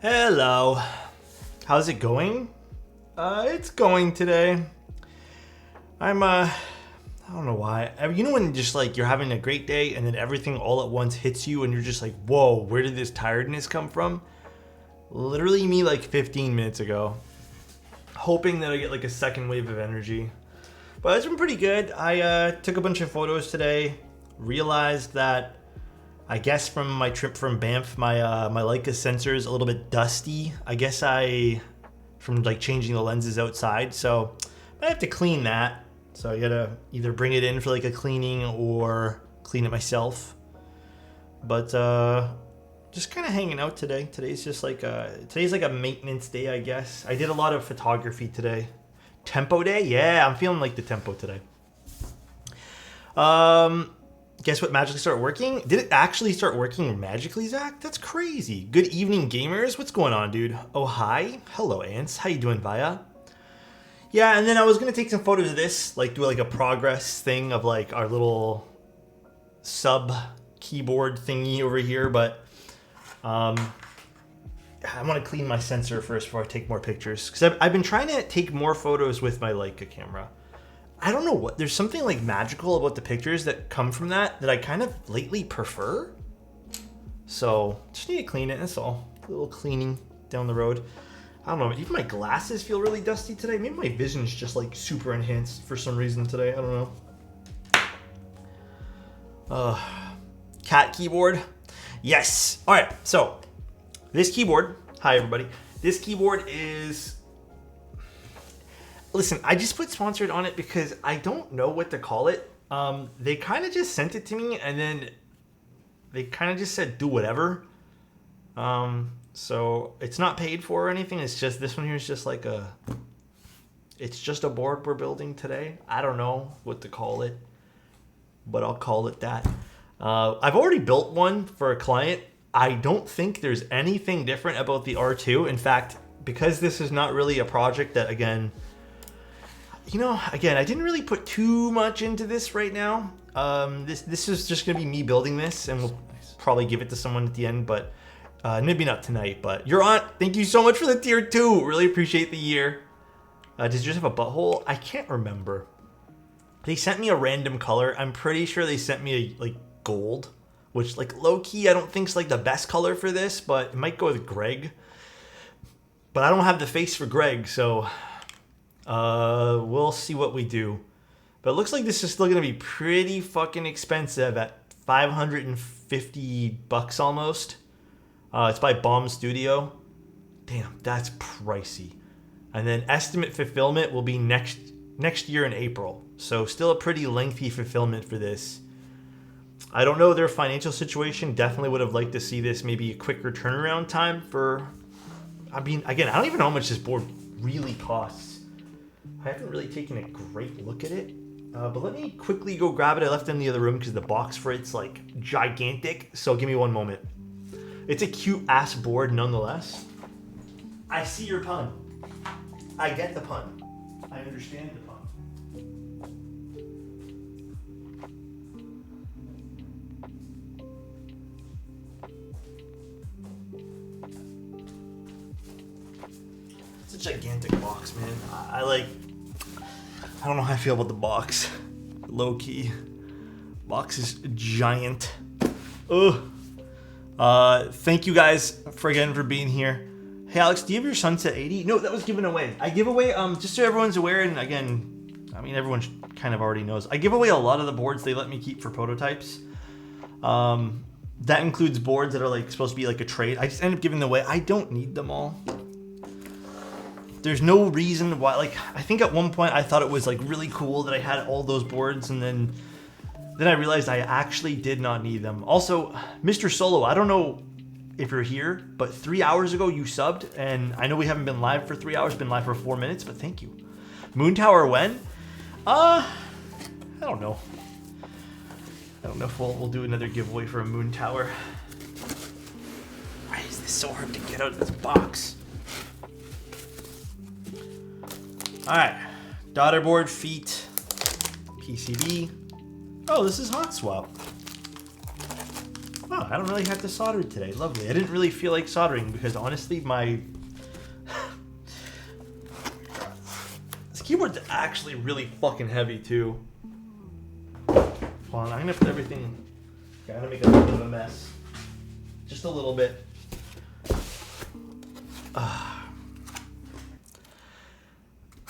Hello. How's it going? It's going today. I don't know why. You know when just like you're having a great day and then everything all at once hits you and you're just like, whoa, where did this tiredness come from? Literally me like 15 minutes ago. Hoping that I get like a second wave of energy. But it's been pretty good. I took a bunch of photos today. Realized that I guess from my trip from Banff, my Leica sensor is a little bit dusty. I guess from like changing the lenses outside. So I have to clean that. So I gotta either bring it in for like a cleaning or clean it myself. But just kind of hanging out today. Today's like a maintenance day, I guess. I did a lot of photography today. Tempo day? Yeah, I'm feeling like the tempo today. Guess what magically started working? Did it actually start working magically, Zach? That's crazy. Good evening, gamers. What's going on, dude? Oh, hi. Hello, Ants. How you doing, Vaya? Yeah, and then I was going to take some photos of this, like do like a progress thing of like our little sub keyboard thingy over here, but I want to clean my sensor first before I take more pictures. Because I've been trying to take more photos with my Leica camera. I don't know what, there's something like magical about the pictures that come from that I kind of lately prefer. So just need to clean it, that's all. A little cleaning down the road. I don't know, even my glasses feel really dusty today. Maybe my vision's just like super enhanced for some reason today, I don't know. Cat keyboard. Yes. All right, so this keyboard, hi everybody. This keyboard is, listen, I just put sponsored on it because I don't know what to call it. They kind of just sent it to me and then they kind of just said, do whatever. So it's not paid for or anything. It's just, this one here is just like it's just a board we're building today. I don't know what to call it, but I'll call it that. I've already built one for a client. I don't think there's anything different about the R2. In fact, because this is not really a project that, again, I didn't really put too much into this right now. This is just gonna be me building this, and we'll probably give it to someone at the end, but maybe not tonight. But your aunt, thank you so much for the tier 2. Really appreciate the year. Does yours have a butthole? I can't remember. They sent me a random color. I'm pretty sure they sent me a gold, which like low key I don't think is like the best color for this, but it might go with Greg. But I don't have the face for Greg, so we'll see what we do. But it looks like this is still gonna be pretty fucking expensive at $550 almost. It's by Bomb Studio. Damn, that's pricey. And then estimate fulfillment will be next year in April. So still a pretty lengthy fulfillment for this. I don't know their financial situation. Definitely would have liked to see this maybe a quicker turnaround time for, I mean, again, I don't even know how much this board really costs. I haven't really taken a great look at it, but let me quickly go grab it. I left it in the other room because the box for it's like gigantic. So give me one moment. It's a cute ass board nonetheless. I see your pun. I get the pun. I understand the pun. It's a gigantic box, man. I don't know how I feel about the box. Low key. Box is giant. Ugh. Thank you guys for being here. Hey Alex, do you have your Sunset 80? No, that was given away. I give away, just so everyone's aware, and again, I mean, everyone kind of already knows. I give away a lot of the boards they let me keep for prototypes. That includes boards that are like supposed to be like a trade. I just end up giving them away. I don't need them all. There's no reason why, like, I think at one point I thought it was like really cool that I had all those boards, and then I realized I actually did not need them. Also, Mr. Solo, I don't know if you're here, but 3 hours ago you subbed, and I know we haven't been live for 3 hours, been live for 4 minutes, but thank you. Moon Tower when? I don't know. I don't know if we'll do another giveaway for a Moon Tower. Why is this so hard to get out of this box? Alright, daughter board, feet, PCB. Oh, this is hot swap. Oh, Oh, I don't really have to solder it today. Lovely. I didn't really feel like soldering because honestly, my this keyboard's actually really fucking heavy too. Hold on, I'm gonna put everything. Okay, I'm gonna make a little bit of a mess, just a little bit.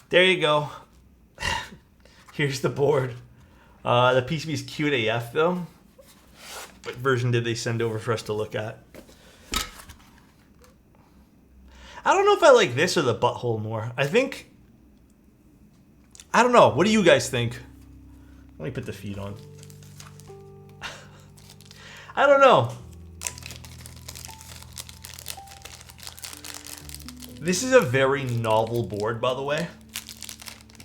There you go. Here's the board. The PCB is cute AF though. What version did they send over for us to look at? I don't know if I like this or the butthole more. I don't know. What do you guys think? Let me put the feet on. I don't know. This is a very novel board, by the way.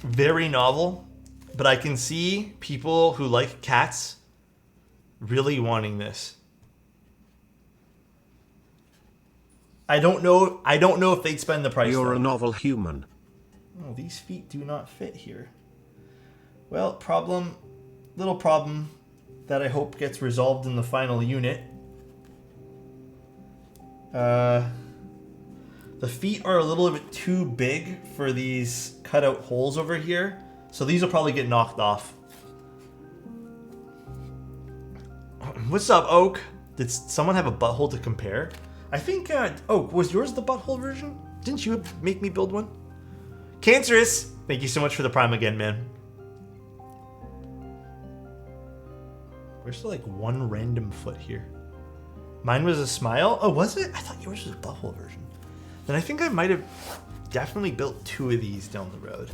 Very novel. But I can see people who like cats really wanting this. I don't know if they'd spend the price. You're though. a novel human. Oh, these feet do not fit here. Well, little problem that I hope gets resolved in the final unit. The feet are a little bit too big for these cutout holes over here. So these will probably get knocked off. What's up, Oak? Did someone have a butthole to compare? I think, Oak, was yours the butthole version? Didn't you make me build one? Cancerous! Thank you so much for the prime again, man. Where's the, like, one random foot here? Mine was a smile? Oh, was it? I thought yours was a butthole version. Then I think I might have definitely built two of these down the road.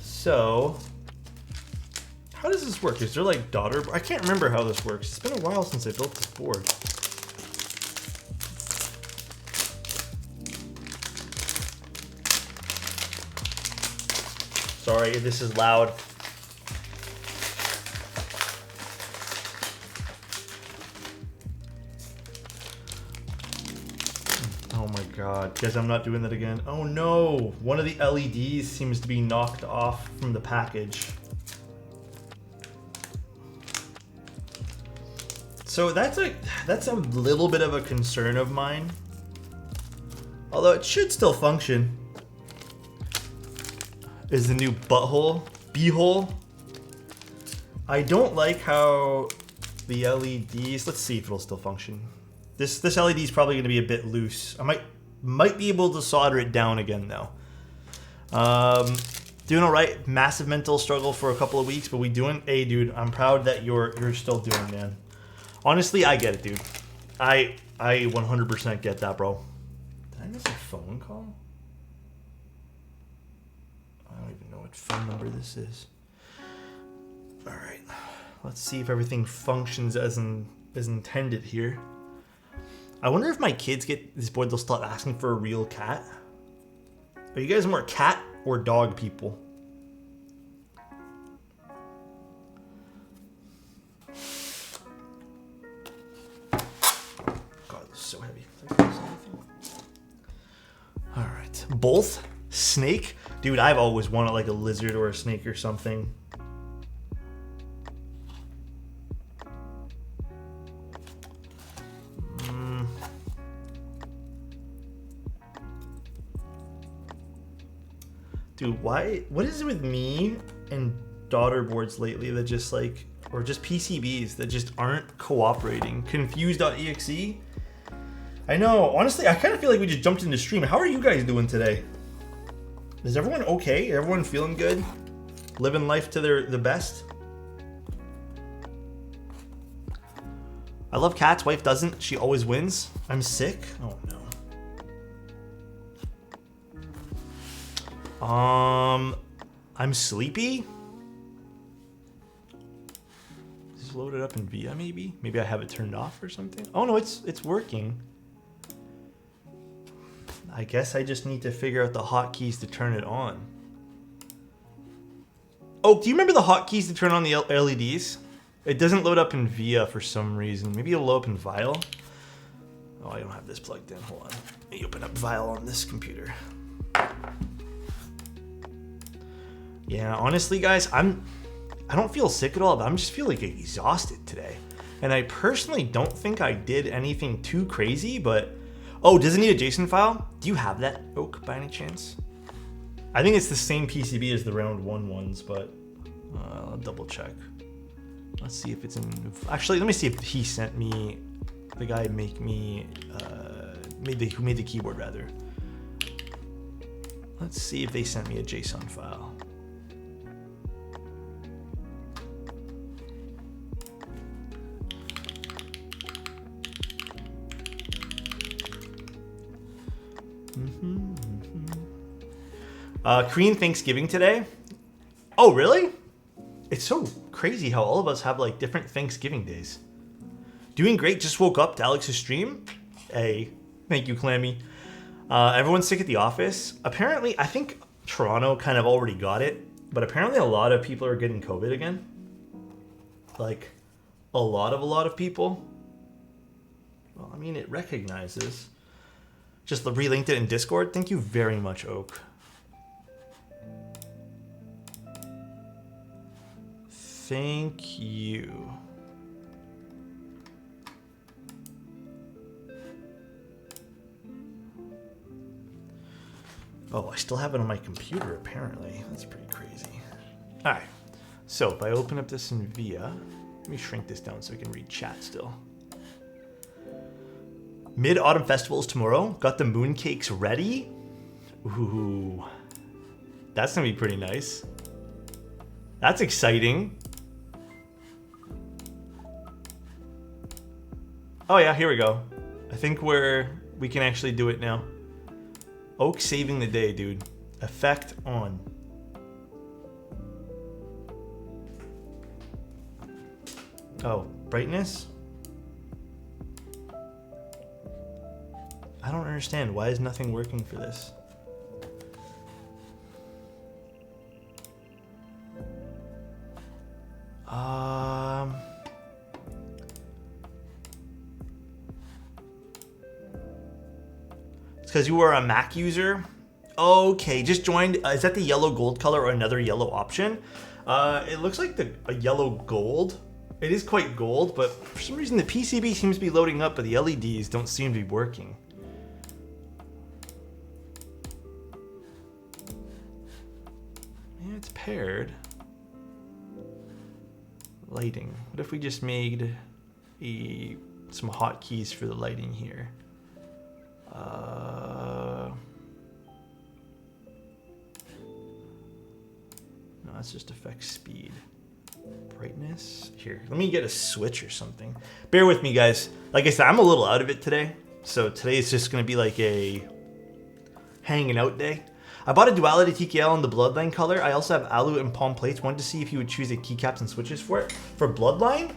So, how does this work? Is there like daughter? I can't remember how this works. It's been a while since I built this board. Sorry if this is loud. Oh my god. Guys, I'm not doing that again. Oh no! One of the LEDs seems to be knocked off from the package. So that's a little bit of a concern of mine. Although it should still function. Is the new butthole, beehole. I don't like how the LEDs, let's see if it'll still function. This LED is probably gonna be a bit loose. I might be able to solder it down again though. Doing all right, massive mental struggle for a couple of weeks, but hey dude, I'm proud that you're still doing, man. Honestly, I get it, dude. I 100% get that, bro. Did I miss a phone call? I don't even know what phone number this is. All right, let's see if everything functions as intended here. I wonder if my kids get this board, they'll start asking for a real cat. Are you guys more cat or dog people? God, this is so heavy. All right, both? Snake? Dude, I've always wanted like a lizard or a snake or something. Dude, what is it with me and daughter boards lately that just like, or just PCBs that just aren't cooperating? Confused.exe? I know, honestly, I kind of feel like we just jumped into stream. How are you guys doing today? Is everyone okay? Everyone feeling good? Living life to the best? I love cats, wife doesn't. She always wins. I'm sick? Oh no. I'm sleepy? Is this loaded up in VIA maybe? Maybe I have it turned off or something? Oh no, it's working. I guess I just need to figure out the hotkeys to turn it on. Oh, do you remember the hotkeys to turn on the LEDs? It doesn't load up in VIA for some reason. Maybe it'll load up in Vial. Oh, I don't have this plugged in. Hold on. Let me open up Vial on this computer. Yeah, honestly, guys, I'm I don't feel sick at all, but I'm just feel like exhausted today. And I personally don't think I did anything too crazy, but... Oh, does it need a JSON file? Do you have that, Oak, by any chance? I think it's the same PCB as the round 1 ones, but I'll double check. Let's see if it's in... Actually, let me see if he sent me... The guy make me... who made the keyboard, rather. Let's see if they sent me a JSON file. Korean Thanksgiving today. Oh, really? It's so crazy how all of us have like different Thanksgiving days. Doing great. Just woke up to Alex's stream. Hey, thank you, Clammy. Everyone's sick at the office. Apparently, I think Toronto kind of already got it, but apparently a lot of people are getting COVID again. Like, a lot of people. Well, I mean, it recognizes. Just relinked it in Discord. Thank you very much, Oak. Thank you. Oh, I still have it on my computer, apparently. That's pretty crazy. All right. So if I open up this in VIA, let me shrink this down so I can read chat still. Mid-Autumn Festival's tomorrow. Got the mooncakes ready. Ooh. That's going to be pretty nice. That's exciting. Oh yeah, here we go. I think we can actually do it now. Oak saving the day, dude. Effect on. Oh, brightness? I don't understand. Why is nothing working for this? It's because you are a Mac user. Okay, just joined. Is that the yellow gold color or another yellow option? It looks like a yellow gold. It is quite gold, but for some reason the PCB seems to be loading up, but the LEDs don't seem to be working. Yeah, it's paired. Lighting. What if we just made some hotkeys for the lighting here? No, that's just affects speed. Brightness. Here, let me get a switch or something. Bear with me, guys. Like I said, I'm a little out of it today. So today is just going to be like a hanging out day. I bought a Duality TKL in the Bloodline color. I also have Alu and Palm plates. Wanted to see if you would choose a keycaps and switches for it. For Bloodline?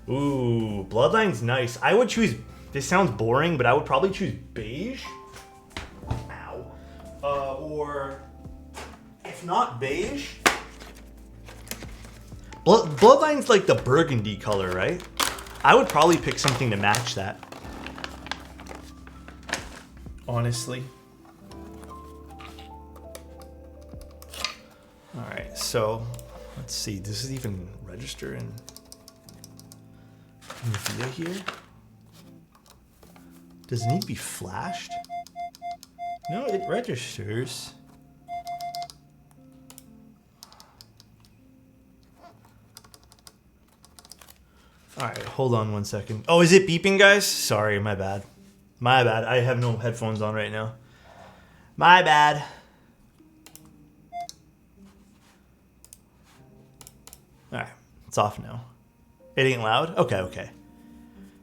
Ooh, Bloodline's nice. I would choose, this sounds boring, but I would probably choose beige. Ow. Or if not beige, Bloodline's like the burgundy color, right? I would probably pick something to match that. Honestly. Alright, so let's see. Does this even register in VIA here? Does it need to be flashed? No, it registers. Alright, hold on one second. Oh, is it beeping, guys? Sorry, my bad. My bad. I have no headphones on right now. My bad. Alright, it's off now. It ain't loud? Okay.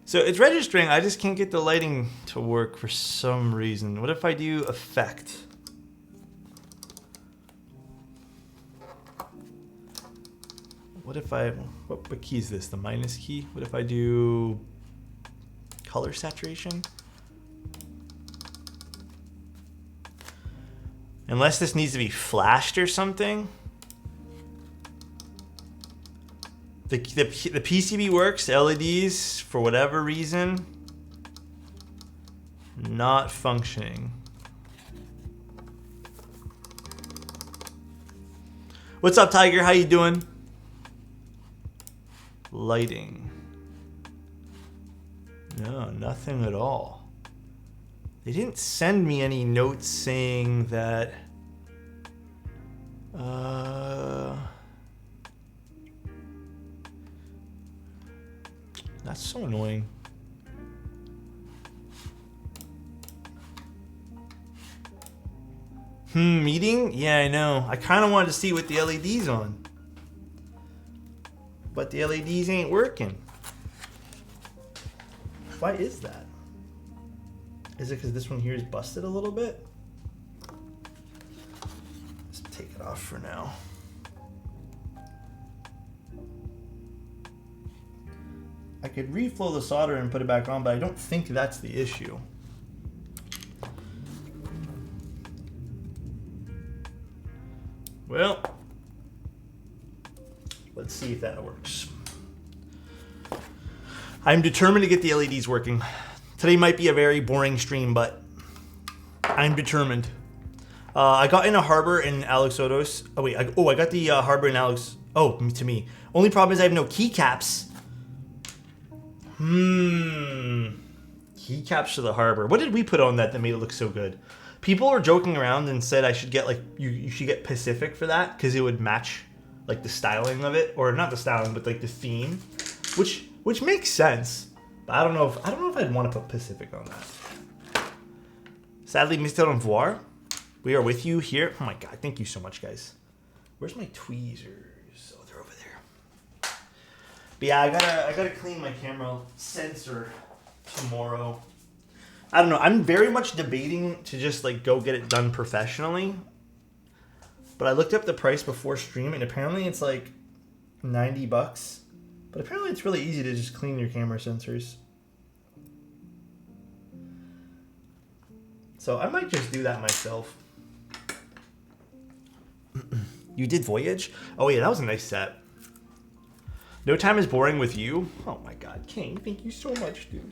So it's registering, I just can't get the lighting to work for some reason. What if I do effect? What if I, what key is this? The minus key? What if I do color saturation? Unless this needs to be flashed or something. The PCB works, LEDs, for whatever reason, not functioning. What's up, Tiger? How you doing? Lighting. No, nothing at all. They didn't send me any notes saying that... That's so annoying. Meeting? Yeah, I know. I kind of wanted to see what the LED's on. But the LEDs ain't working. Why is that? Is it because this one here is busted a little bit? Let's take it off for now. I could reflow the solder and put it back on, but I don't think that's the issue. Well, let's see if that works. I'm determined to get the LEDs working. Today might be a very boring stream, but I'm determined. I got in a harbor in Alex Odos. Oh wait, I got the harbor in Alex. Oh, to me. Only problem is I have no keycaps. Keycaps to the harbor. What did we put on that made it look so good? People were joking around and said I should get like you should get Pacific for that because it would match like the styling of it, or not the styling, but like the theme, which makes sense. But I don't know if I'd want to put Pacific on that. Sadly, Mr. Envoir, we are with you here. Oh my god, thank you so much, guys. Where's my tweezers? Oh, they're over there. But yeah, I gotta clean my camera sensor tomorrow. I don't know. I'm very much debating to just like go get it done professionally. But I looked up the price before stream, and apparently it's like $90. But apparently it's really easy to just clean your camera sensors. So I might just do that myself. You did Voyage? Oh yeah, that was a nice set. No Time is Boring with You? Oh my god, King, thank you so much, dude.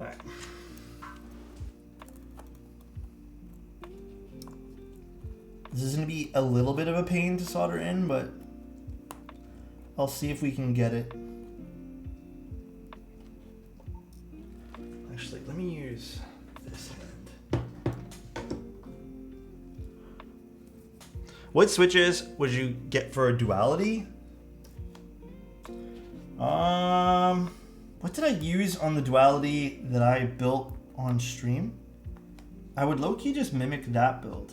Alright. This is going to be a little bit of a pain to solder in, but I'll see if we can get it. Actually, let me use this end. What switches would you get for a duality? What did I use on the duality that I built on stream? I would low-key just mimic that build.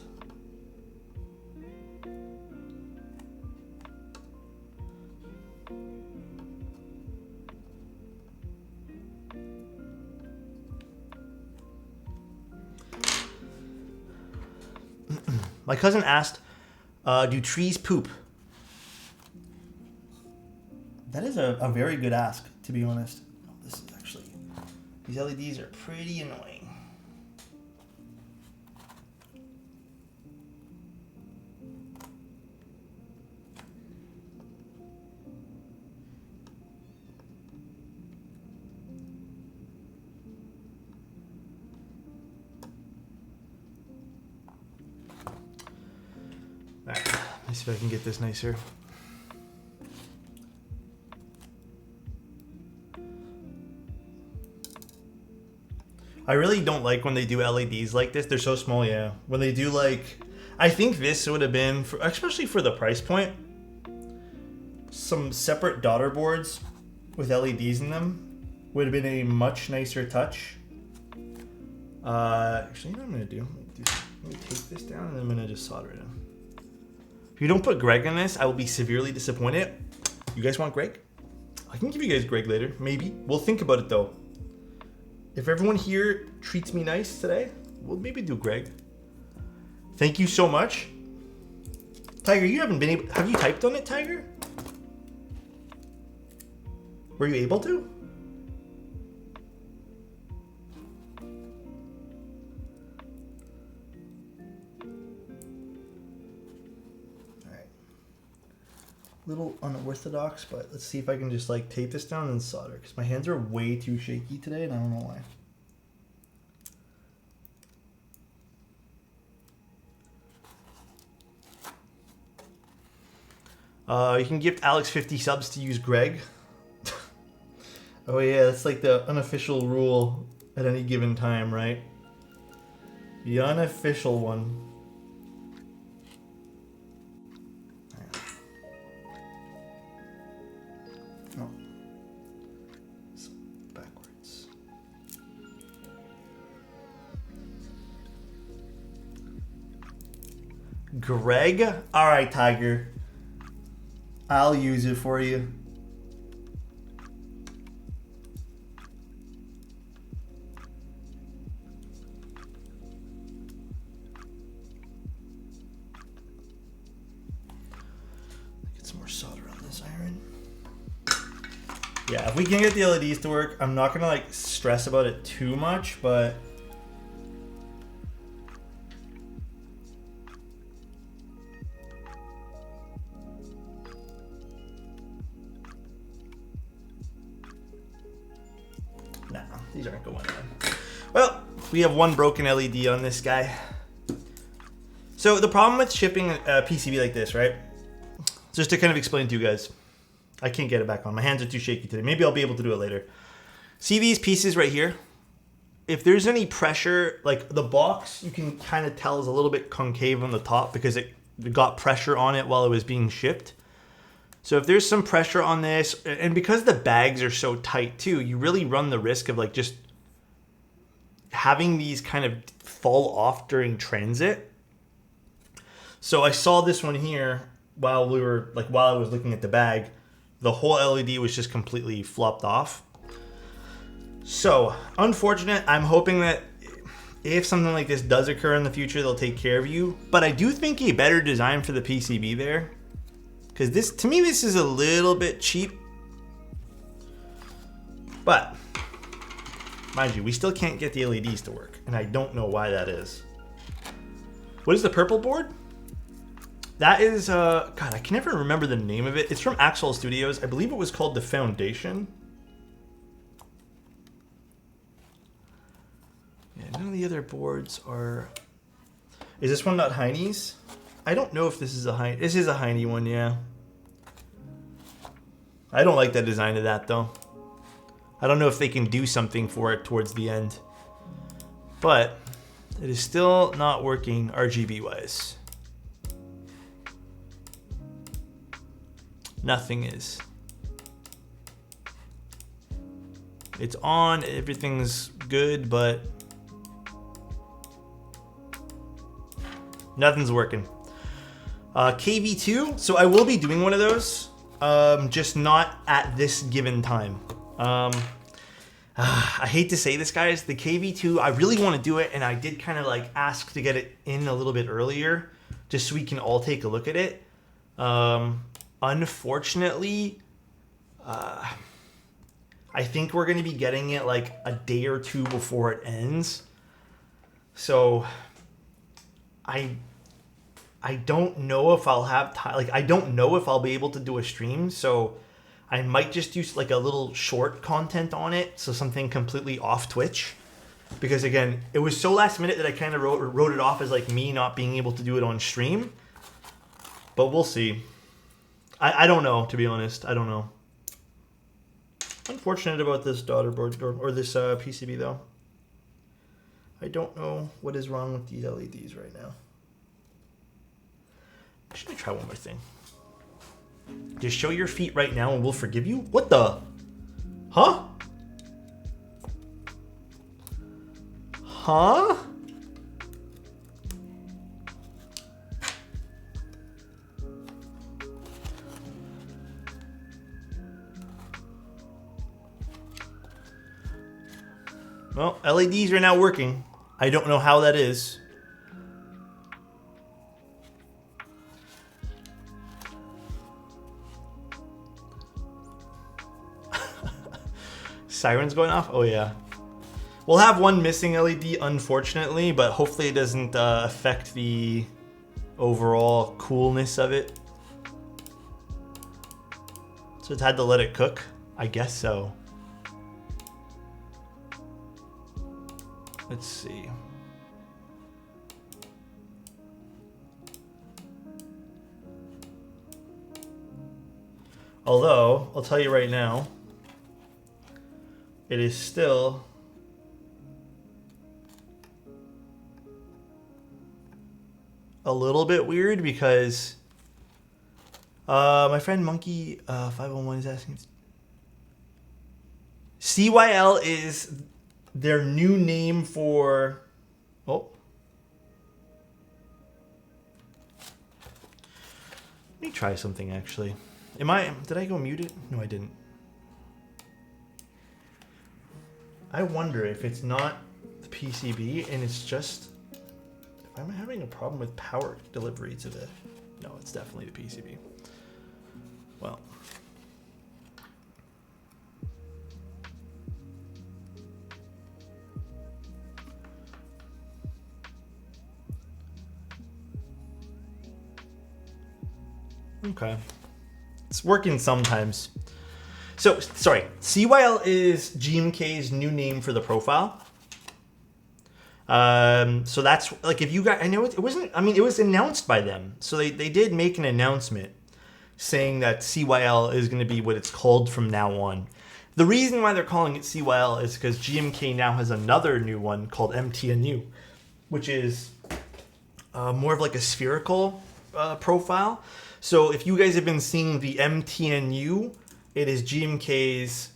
My cousin asked, do trees poop? That is a very good ask, to be honest. Oh, this is actually, these LEDs are pretty annoying. Alright, let's see if I can get this nicer. I really don't like when they do LEDs like this. They're so small, yeah. When they do like, I think this would have been, for, especially for the price point, some separate daughter boards with LEDs in them would have been a much nicer touch. Actually, you know what I'm going to do? Let me take this down and then I'm going to just solder it in. If you don't put Greg in this, I will be severely disappointed. You guys want Greg? I can give you guys Greg later, maybe. We'll think about it though. If everyone here treats me nice today, we'll maybe do Greg. Thank you so much. Tiger, you haven't been able... Have you typed on it, Tiger? Were you able to? Alright. Little unorthodox, but let's see if I can just like tape this down and solder, because my hands are way too shaky today and I don't know why. You can gift Alex 50 subs to use Greg. Oh yeah, that's like the unofficial rule at any given time, right? The unofficial one. Oh. So, backwards. Greg? Alright, Tiger. I'll use it for you. Get some more solder on this iron. Yeah, if we can get the LEDs to work, I'm not gonna like stress about it too much, but nah, these aren't going on. Well, we have one broken LED on this guy. So the problem with shipping a PCB like this, right? Just to kind of explain to you guys. I can't get it back on. My hands are too shaky today. Maybe I'll be able to do it later. See these pieces right here? If there's any pressure, like the box, you can kind of tell is a little bit concave on the top because it got pressure on it while it was being shipped. So if there's some pressure on this, and because the bags are so tight too, you really run the risk of like just having these kind of fall off during transit. So I saw this one here while I was looking at the bag. The whole LED was just completely flopped off. So, unfortunate. I'm hoping that if something like this does occur in the future, they'll take care of you. But I do think a better design for the PCB there. Because this, to me, this is a little bit cheap. But, mind you, we still can't get the LEDs to work. And I don't know why that is. What is the purple board? That is, God, I can never remember the name of it. It's from Axel Studios. I believe it was called The Foundation. Yeah, none of the other boards are... Is this one not Heine's? I don't know if this is a Heine. This is a Heine one, yeah. I don't like the design of that, though. I don't know if they can do something for it towards the end. But it is still not working RGB-wise. Nothing is. It's on, everything's good, but nothing's working. KV2, so I will be doing one of those, just not at this given time. I hate to say this, guys, the KV2, I really want to do it, and I did kind of like ask to get it in a little bit earlier, just so we can all take a look at it. Unfortunately, I think we're going to be getting it like a day or two before it ends. So I don't know if I'll have time. Like, I don't know if I'll be able to do a stream. So I might just do like a little short content on it. So something completely off Twitch. Because again, it was so last minute that I kind of wrote it off as like me not being able to do it on stream. But we'll see. I don't know, to be honest. I don't know. Unfortunate about this daughter board or this PCB though. I don't know what is wrong with these LEDs right now. Should I try one more thing? Just show your feet right now and we'll forgive you? What the? Huh? Huh? Well, LEDs are now working. I don't know how that is. Sirens going off? Oh yeah. We'll have one missing LED, unfortunately, but hopefully it doesn't affect the overall coolness of it. So it's had to let it cook? I guess so. Let's see. Although, I'll tell you right now, it is still a little bit weird because my friend Monkey 501 is asking. CYL is their new name for. Oh. Let me try something actually. Did I go muted? No, I didn't. I wonder if it's not the PCB and it's just, if I'm having a problem with power delivery to the, no, it's definitely the PCB. Well. Okay. It's working sometimes. So, sorry. CYL is GMK's new name for the profile. So that's, like, if you guys, I know it wasn't, I mean, it was announced by them. So they did make an announcement saying that CYL is going to be what it's called from now on. The reason why they're calling it CYL is because GMK now has another new one called MTNU, which is more of like a spherical profile. So if you guys have been seeing the MTNU, it is GMK's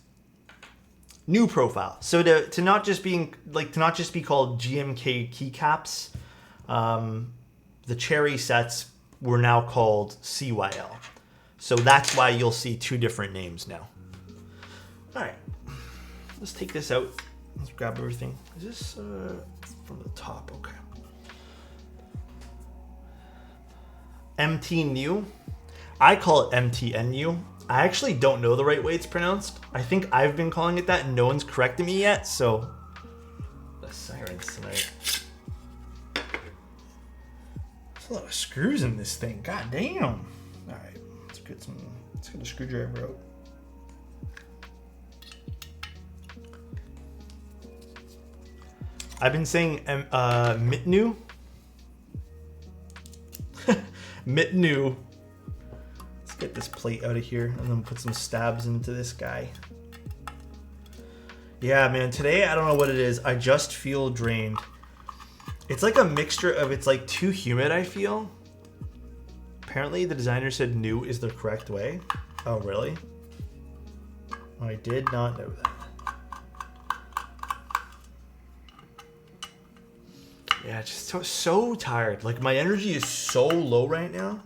new profile. So to not just be called GMK keycaps, the cherry sets were now called CYL. So that's why you'll see two different names now. All right, let's take this out. Let's grab everything. Is this from the top? Okay. MTNU. I call it MTNU. I actually don't know the right way it's pronounced. I think I've been calling it that and no one's corrected me yet, so. The sirens tonight. There's a lot of screws in this thing. God damn. Alright, let's get a screwdriver out. I've been saying Mitnu. Mitnu. Let's get this plate out of here and then put some stabs into this guy. Yeah, man, today I don't know what it is. I just feel drained. It's like a mixture of, it's like too humid, I feel. Apparently the designer said new is the correct way. Oh, really? I did not know that. Yeah, just so tired. Like, my energy is so low right now.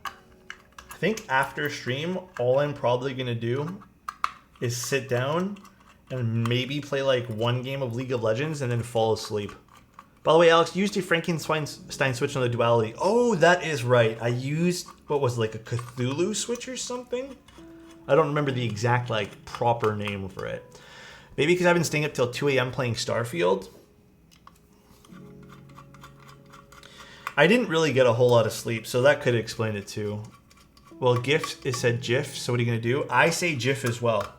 I think after stream, all I'm probably going to do is sit down and maybe play like one game of League of Legends and then fall asleep. By the way, Alex, you used your Frankenstein switch on the duality. Oh, that is right. I used, what was it, like a Cthulhu switch or something? I don't remember the exact like proper name for it. Maybe because I've been staying up till 2 a.m. playing Starfield. I didn't really get a whole lot of sleep, so that could explain it too. Well, GIF is said GIF, so what are you going to do? I say GIF as well.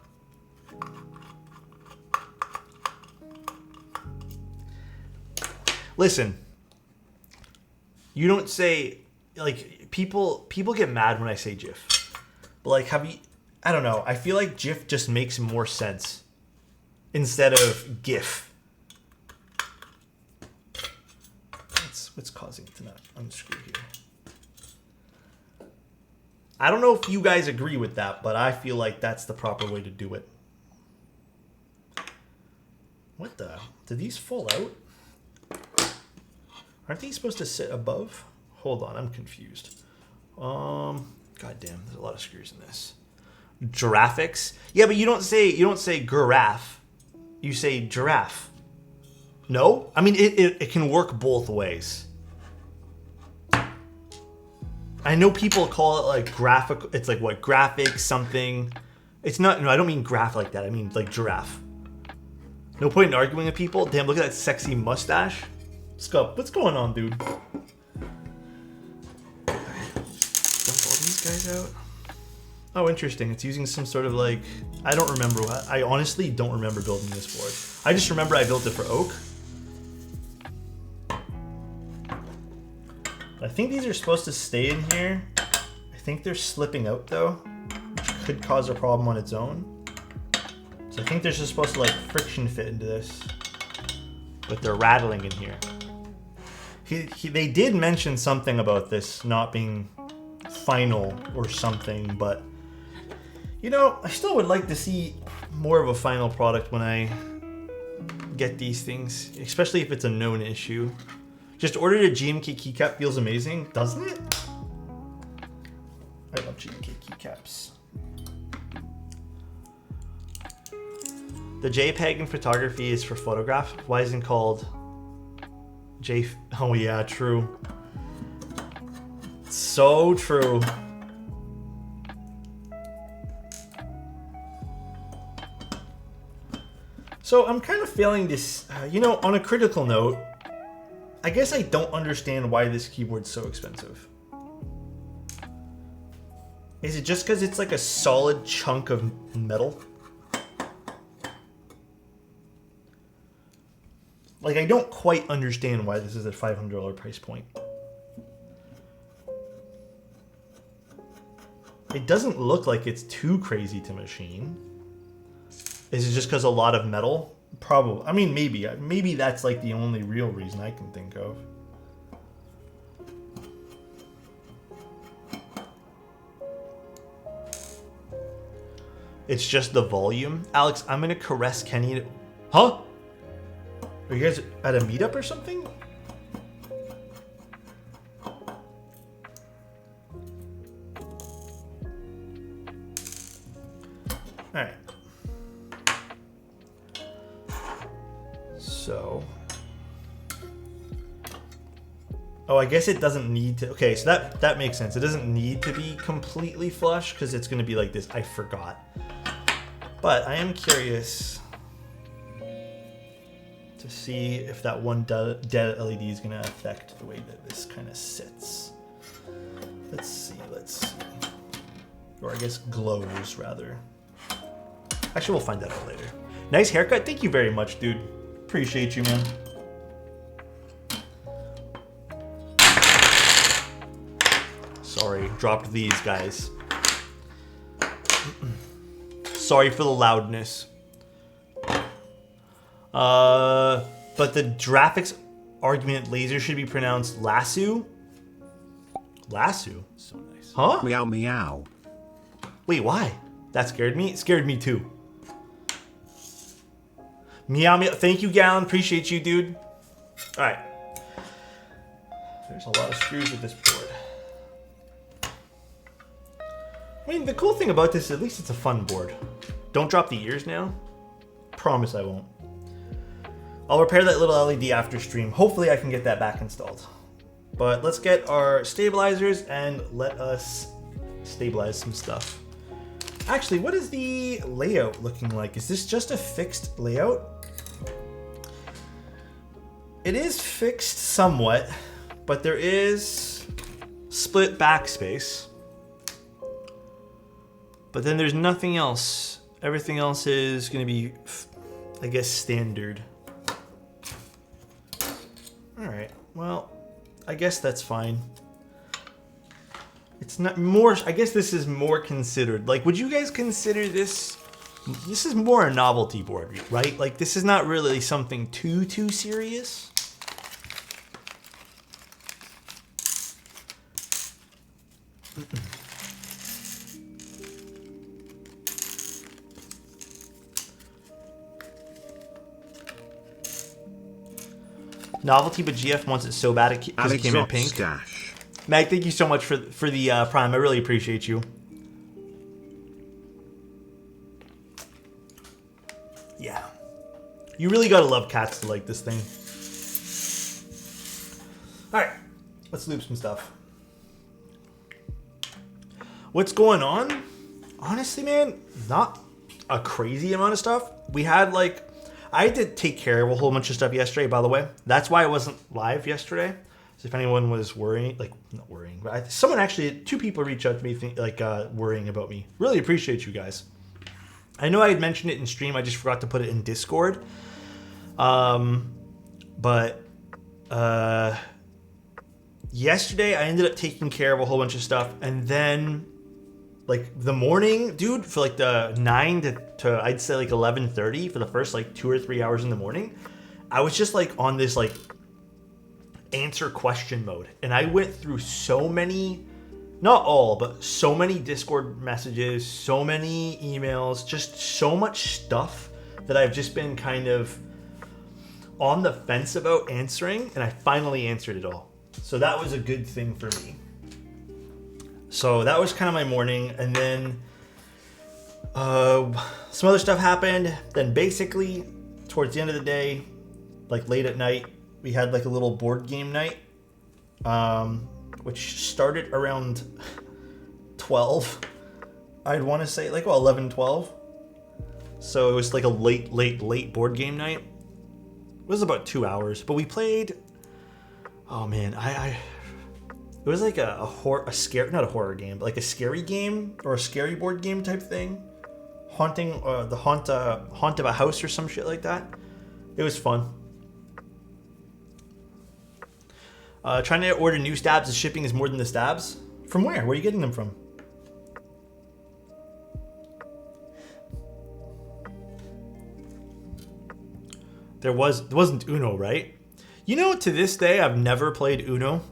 Listen, you don't say, like, people get mad when I say GIF. But, like, I don't know. I feel like GIF just makes more sense instead of GIF. What's causing it to not unscrew here? I don't know if you guys agree with that, but I feel like that's the proper way to do it. What the? Did these fall out? Aren't these supposed to sit above? Hold on, I'm confused. God damn, there's a lot of screws in this. Giraffics? Yeah, but you don't say giraffe. You say giraffe. No? I mean, it can work both ways. I know people call it like graphic. It's like what, graphic something. It's not. No, I don't mean graph like that. I mean like giraffe. No point in arguing with people. Damn, look at that sexy mustache. Scup, what's going on, dude? Dump all these guys out. Oh, interesting. It's using some sort of like, I don't remember. I honestly don't remember building this board. I just remember I built it for oak. I think these are supposed to stay in here think they're slipping out though, which could cause a problem on its own. So I think they're just supposed to like friction fit into this, but they're rattling in here. They did mention something about this not being final or something, but you know, I still would like to see more of a final product when I get these things, especially if it's a known issue. Just ordered a GMK keycap, feels amazing, doesn't it? I love GMK keycaps. The JPEG in photography is for photograph. Why isn't it called J? Oh yeah, true. So true. So I'm kind of feeling this, you know, on a critical note, I guess I don't understand why this keyboard's so expensive. Is it just because it's like a solid chunk of metal? Like, I don't quite understand why this is a $500 price point. It doesn't look like it's too crazy to machine. Is it just because a lot of metal? Probably. I mean, maybe. Maybe that's like the only real reason I can think of. It's just the volume. Alex, I'm going to caress Kenny. Huh? Are you guys at a meetup or something? Alright. So. Oh, I guess it doesn't need to. Okay, so that makes sense. It doesn't need to be completely flush because it's going to be like this. I forgot. But I am curious to see if that one dead LED is going to affect the way that this kind of sits. Let's see. Or I guess glows, rather. Actually, we'll find that out later. Nice haircut. Thank you very much, dude. Appreciate you, man. Sorry, dropped these, guys. Sorry for the loudness. But the graphics argument laser should be pronounced lasso. Lasso? So nice. Huh? Meow meow. Wait, why? That scared me? It scared me too. Meow meow. Thank you, Gallon. Appreciate you, dude. Alright. There's a lot of screws with this board. I mean, the cool thing about this, at least it's a fun board. Don't drop the ears now. Promise I won't. I'll repair that little LED after stream. Hopefully I can get that back installed. But let's get our stabilizers and let us stabilize some stuff. Actually, what is the layout looking like? Is this just a fixed layout? It is fixed somewhat, but there is split backspace. But then there's nothing else. Everything else is going to be, I guess, standard. Alright, well, I guess that's fine. It's not more, I guess this is more considered. Like, would you guys consider this, this is more a novelty board, right? Like, this is not really something too serious. Novelty, but GF wants it so bad because it came in pink. Stash. Mag, thank you so much for the Prime. I really appreciate you. Yeah. You really gotta love cats to like this thing. Alright. Let's loop some stuff. What's going on? Honestly, man, not a crazy amount of stuff. We had like... I did take care of a whole bunch of stuff yesterday, by the way. That's why I wasn't live yesterday. So if anyone was worrying, like, not worrying, but someone actually, 2 people reached out to me, worrying about me. Really appreciate you guys. I know I had mentioned it in stream. I just forgot to put it in Discord. yesterday I ended up taking care of a whole bunch of stuff, and then like the morning, dude, for like the 9 to I'd say like 11:30 for the first like 2 or 3 hours in the morning, I was just like on this like answer question mode, and I went through so many, not all, but so many Discord messages, so many emails, just so much stuff that I've just been kind of on the fence about answering, and I finally answered it all. So that was a good thing for me. So that was kind of my morning, and then some other stuff happened. Then basically, towards the end of the day, like late at night, we had like a little board game night, which started around 12. I'd want to say like 11, 12. So it was like a late board game night. It was about 2 hours, but we played. Oh man, it was like not a horror game, but like a scary game or a scary board game type thing. Haunting, the haunt of a house or some shit like that. It was fun. Trying to order new stabs. The shipping is more than the stabs. From where? Where are you getting them from? There wasn't Uno, right? You know, to this day, I've never played Uno.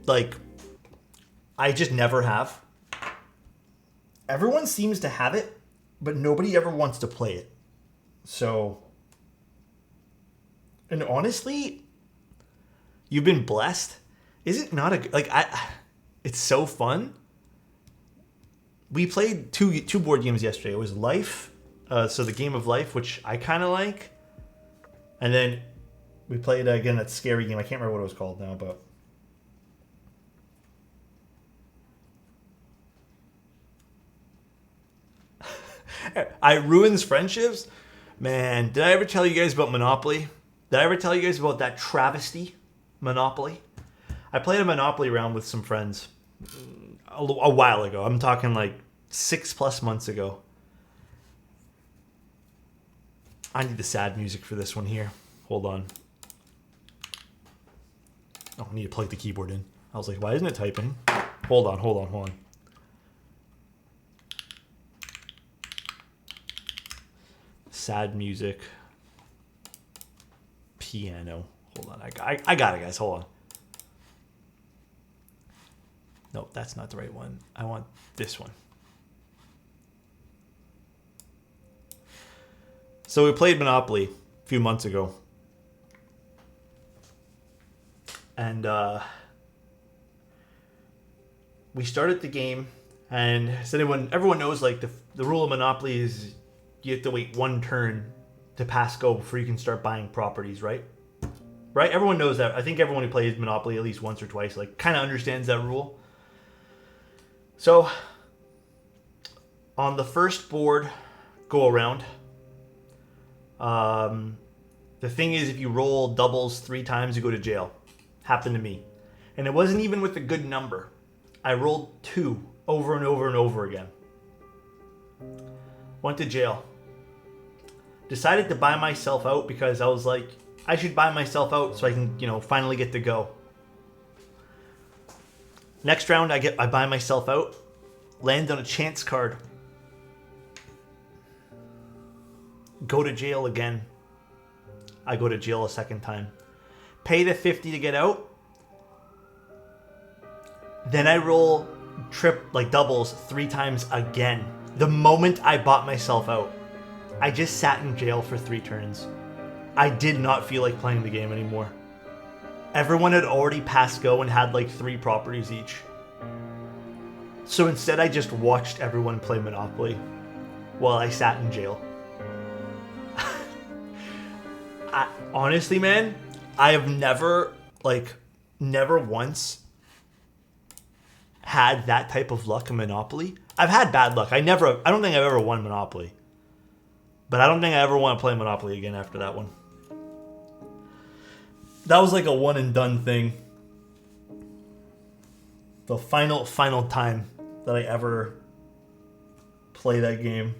Like, I just never have. Everyone seems to have it, but nobody ever wants to play it. So, and honestly, you've been blessed. Is it not it's so fun. We played two board games yesterday. It was Life, so the game of Life, which I kind of like. And then we played again that scary game. I can't remember what it was called now, but I ruins friendships. Man, did I ever tell you guys about Monopoly? Did I ever tell you guys about that travesty, Monopoly? I played a Monopoly round with some friends a while ago. I'm talking like 6+ months ago. I need the sad music for this one here. Hold on. Oh, I need to plug the keyboard in. I was like, why isn't it typing? Hold on. Sad music. Piano. Hold on. I got it, guys. Hold on. Nope, that's not the right one. I want this one. So we played Monopoly a few months ago. And we started the game, and so everyone knows like the rule of Monopoly is you have to wait one turn to pass go before you can start buying properties, right? Right? Everyone knows that. I think everyone who plays Monopoly at least once or twice like kind of understands that rule. So on the first board go around, the thing is, if you roll doubles 3 times, you go to jail. Happened to me. And it wasn't even with a good number. I rolled 2 over and over and over again. Went to jail. Decided to buy myself out because I was like, I should buy myself out so I can, finally get to go. Next round, I buy myself out. Land on a chance card. Go to jail again. I go to jail a second time. Pay the 50 to get out. Then I roll doubles 3 times again. The moment I bought myself out, I just sat in jail for 3 turns. I did not feel like playing the game anymore. Everyone had already passed go and had like 3 properties each. So instead I just watched everyone play Monopoly while I sat in jail. Honestly, man, I have never once had that type of luck in Monopoly. I've had bad luck. I don't think I've ever won Monopoly. But I don't think I ever want to play Monopoly again after that one. That was like a one and done thing. The final time that I ever play that game.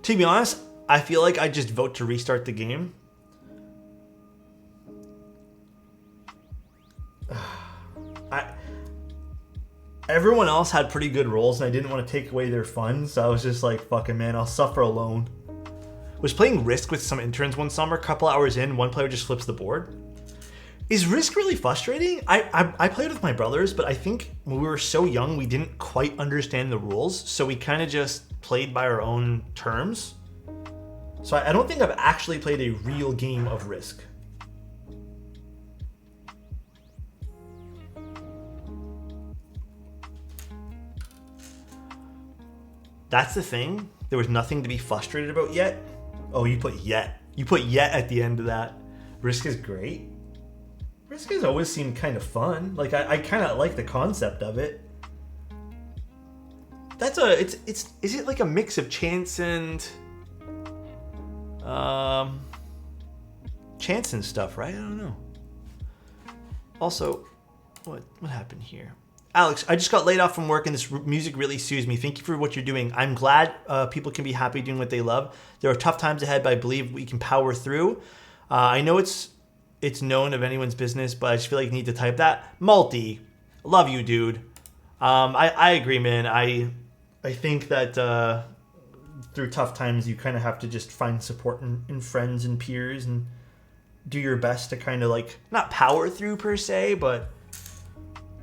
To be honest, I feel like I just vote to restart the game. everyone else had pretty good rolls, and I didn't want to take away their fun, so I was just like, fucking man, I'll suffer alone. Was playing Risk with some interns one summer. Couple hours in, one player just flips the board. Is Risk really frustrating? I played with my brothers, but I think when we were so young, we didn't quite understand the rules, so we kind of just played by our own terms. So I don't think I've actually played a real game of Risk. That's the thing. There was nothing to be frustrated about yet. Oh, you put yet. You put yet at the end of that. Risk is great. Risk has always seemed kind of fun. Like I kind of like the concept of it. That's is it like a mix of chance and stuff, right? I don't know. Also, what happened here? Alex, I just got laid off from work and this music really soothes me. Thank you for what you're doing. I'm glad people can be happy doing what they love. There are tough times ahead, but I believe we can power through. I know it's known of anyone's business, but I just feel like you need to type that. Multi, love you, dude. I agree, man. I think that through tough times, you kind of have to just find support in friends and peers and do your best to kind of like, not power through per se, but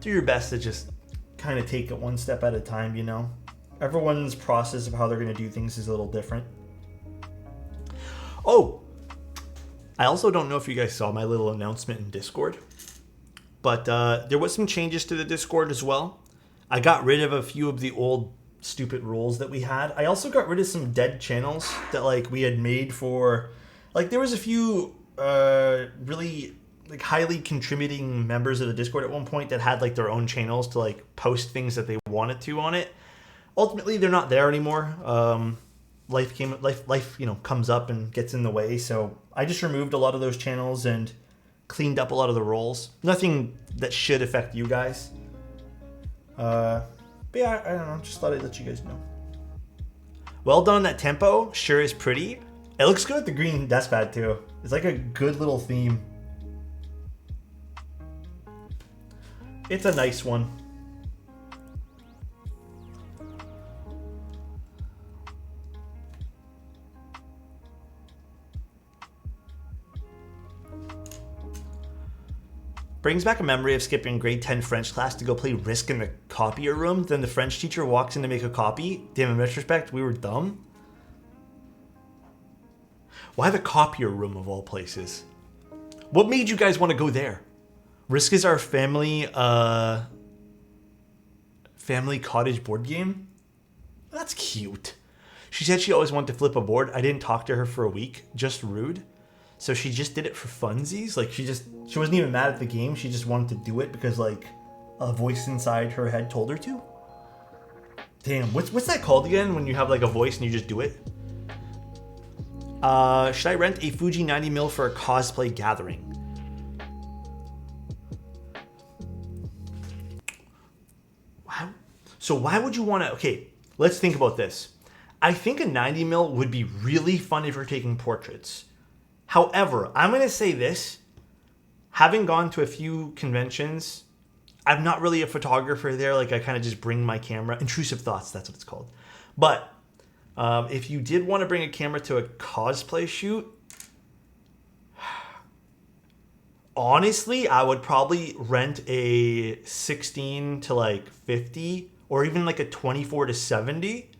do your best to just kind of take it one step at a time, you know? Everyone's process of how they're going to do things is a little different. Oh, I also don't know if you guys saw my little announcement in Discord, but there was some changes to the Discord as well. I got rid of a few of the old stupid rules that we had. I also got rid of some dead channels that like we had made for, like there was a few really like highly contributing members of the Discord at one point that had like their own channels to like post things that they wanted to on it. Ultimately, they're not there anymore. Life you know, comes up and gets in the way. So I just removed a lot of those channels and cleaned up a lot of the roles. Nothing that should affect you guys. But yeah, I don't know. Just thought I'd let you guys know. Well done on that tempo. Sure is pretty. It looks good with the green desk pad too. It's like a good little theme. It's a nice one. Brings back a memory of skipping grade 10 French class to go play Risk in the copier room. Then the French teacher walks in to make a copy. Damn, in retrospect, we were dumb. Why the copier room of all places? What made you guys want to go there? Risk is our family cottage board game. That's cute. She said she always wanted to flip a board. I didn't talk to her for a week. Just rude. So she just did it for funsies. Like she wasn't even mad at the game. She just wanted to do it because like a voice inside her head told her to. Damn, what's that called again when you have like a voice and you just do it? Should I rent a Fuji 90mm for a cosplay gathering? Wow. So why would you want to... Okay, let's think about this. I think a 90mm would be really fun if you're taking portraits. However, I'm going to say this. Having gone to a few conventions, I'm not really a photographer there. Like I kind of just bring my camera. Intrusive thoughts, that's what it's called. But if you did want to bring a camera to a cosplay shoot, honestly, I would probably rent a 16 to like 50 or even like a 24 to 70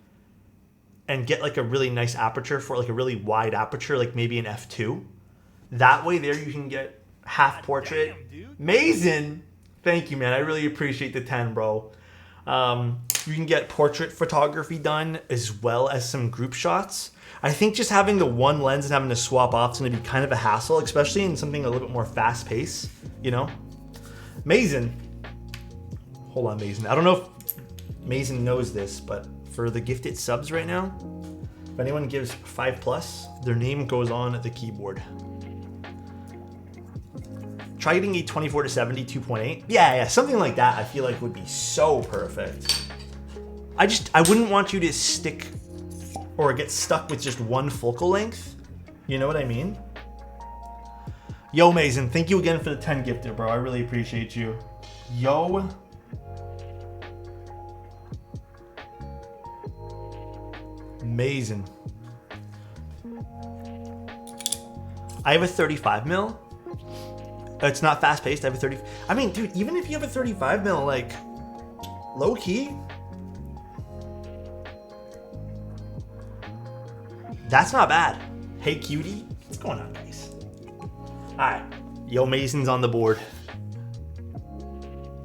and get like a really nice aperture for like a really wide aperture, like maybe an f2. That way there you can get half portrait. Mason, thank you, man. I really appreciate the 10, bro. You can get portrait photography done as well as some group shots. I think just having the one lens and having to swap off is going to be kind of a hassle, especially in something a little bit more fast paced, you know? Mason. Hold on, Mason. I don't know if Mason knows this, but for the gifted subs right now, if anyone gives 5+, their name goes on the keyboard. Try getting a 24 to 70 2.8. Yeah, something like that I feel like would be so perfect. I wouldn't want you to stick or get stuck with just one focal length. You know what I mean? Yo, Mason, thank you again for the 10 gifted, bro. I really appreciate you. Yo. Amazing. I have a 35 mil. It's not fast paced. I have a 30. I mean, dude, even if you have a 35 mil, like, low key, that's not bad. Hey, cutie. What's going on, guys? All right. Yo, Mason's on the board.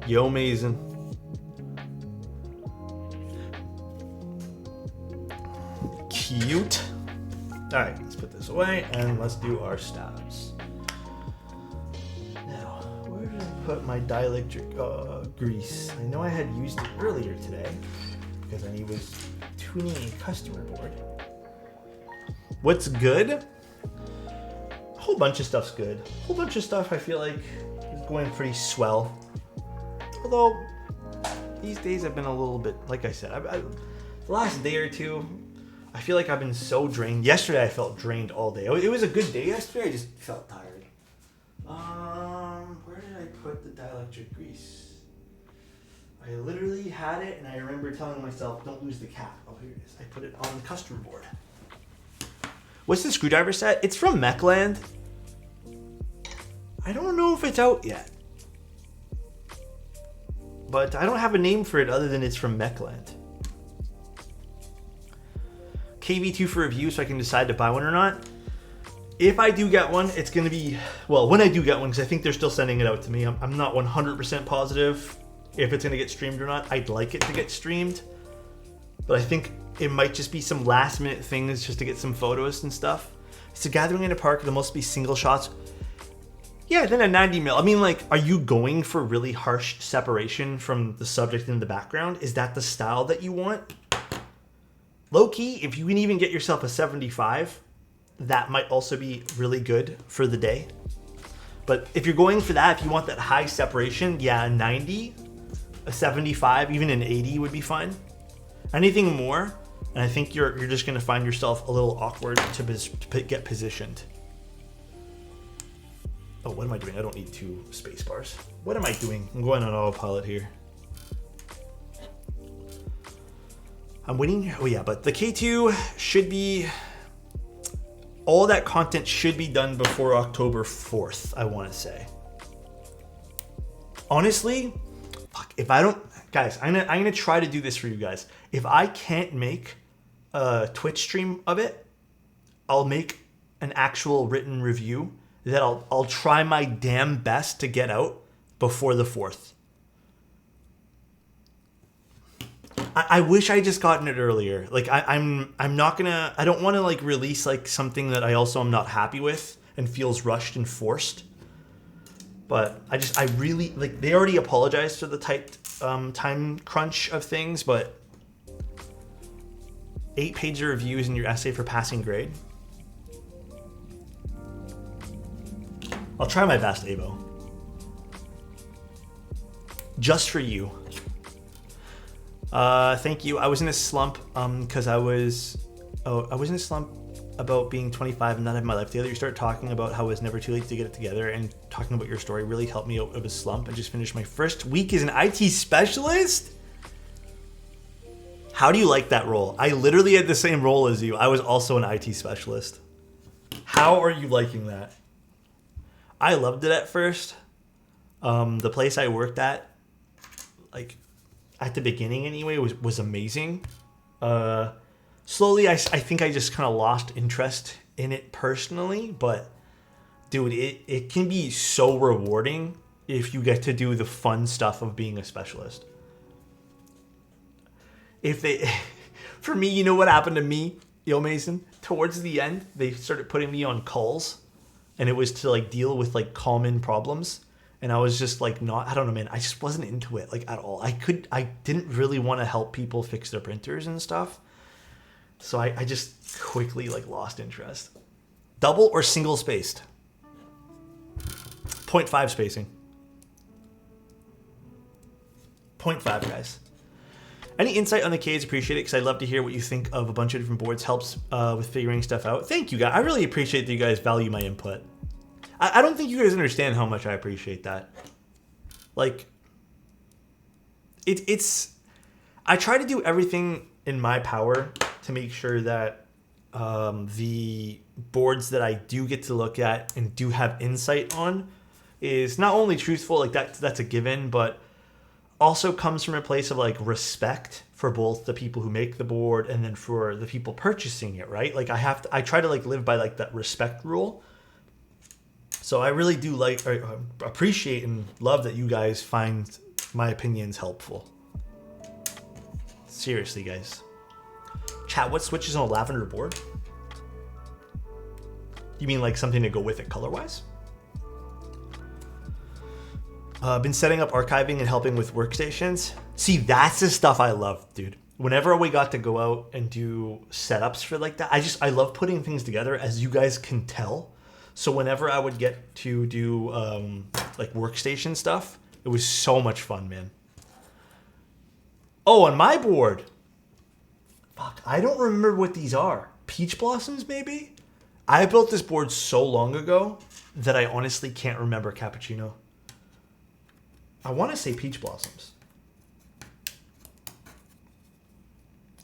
Yo, Mason. Cute. All right, let's put this away and let's do our stabs. Now, where did I put my dielectric grease? I know I had used it earlier today because I was tuning a customer board. What's good? A whole bunch of stuff's good. A whole bunch of stuff I feel like is going pretty swell. Although, these days I've been a little bit, like I said, the last day or two, I feel like I've been so drained. Yesterday I felt drained all day. It was a good day yesterday, I just felt tired. Where did I put the dielectric grease? I literally had it and I remember telling myself, don't lose the cap. Oh, here it is. I put it on the customer board. What's the screwdriver set? It's from Mechland. I don't know if it's out yet. But I don't have a name for it other than it's from Mechland. KV2 for review so I can decide to buy one or not. If I do get one, it's going to be, well, when I do get one, because I think they're still sending it out to me. I'm not 100% positive if it's going to get streamed or not. I'd like it to get streamed. But I think it might just be some last minute things just to get some photos and stuff. It's a gathering in a park. It'll mostly be single shots. Yeah, then a 90 mil. I mean, like, are you going for really harsh separation from the subject in the background? Is that the style that you want? Low key, if you can even get yourself a 75, that might also be really good for the day. But if you're going for that, if you want that high separation, yeah, a 90, a 75, even an 80 would be fine. Anything more, and I think you're just gonna find yourself a little awkward to get positioned. Oh, what am I doing? I don't need 2 space bars. What am I doing? I'm going on autopilot here. I'm waiting. Oh yeah, but the K2 should be, all that content should be done before October 4th, I want to say. Honestly, fuck, if I don't, guys, I'm gonna try to do this for you guys. If I can't make a Twitch stream of it, I'll make an actual written review that I'll try my damn best to get out before the 4th. I wish I just gotten it earlier. Like I'm not gonna, I don't want to like release like something that I also am not happy with and feels rushed and forced. But I really, like, they already apologized for the tight time crunch of things, but 8 pages of reviews in your essay for passing grade. I'll try my best, Avo. Just for you. Thank you. I was in a slump because I was in a slump about being 25 and not having my life together. You start talking about how it's never too late to get it together, and talking about your story really helped me out of a slump. I just finished my first week as an IT specialist. How do you like that role? I literally had the same role as you. I was also an IT specialist. How are you liking that? I loved it at first. The place I worked at, like, at the beginning anyway, was amazing. Slowly, I think I just kind of lost interest in it personally. But, dude, it can be so rewarding if you get to do the fun stuff of being a specialist. For me, you know what happened to me, Yo Mason? Towards the end, they started putting me on calls. And it was to, like, deal with, like, common problems. And I was just, like, I don't know, man. I just wasn't into it, like, at all. I didn't really want to help people fix their printers and stuff. So I just quickly, like, lost interest. Double or single spaced? 0.5 spacing. 0.5, guys. Any insight on the K is appreciated, because I'd love to hear what you think of a bunch of different boards. Helps with figuring stuff out. Thank you, guys. I really appreciate that you guys value my input. I don't think you guys understand how much I appreciate that. Like, it's I try to do everything in my power to make sure that the boards that I do get to look at and do have insight on is not only truthful, like that's a given, but also comes from a place of like respect for both the people who make the board and then for the people purchasing it, right? Like I try to like live by like that respect rule. So I really do like appreciate and love that you guys find my opinions helpful. Seriously, guys. Chat, what switches on a lavender board? You mean like something to go with it color-wise? Been setting up archiving and helping with workstations. See, that's the stuff I love, dude. Whenever we got to go out and do setups for like that, I love putting things together, as you guys can tell. So whenever I would get to do like workstation stuff, it was so much fun, man. Oh, on my board. Fuck, I don't remember what these are. Peach blossoms, maybe? I built this board so long ago that I honestly can't remember cappuccino. I want to say peach blossoms.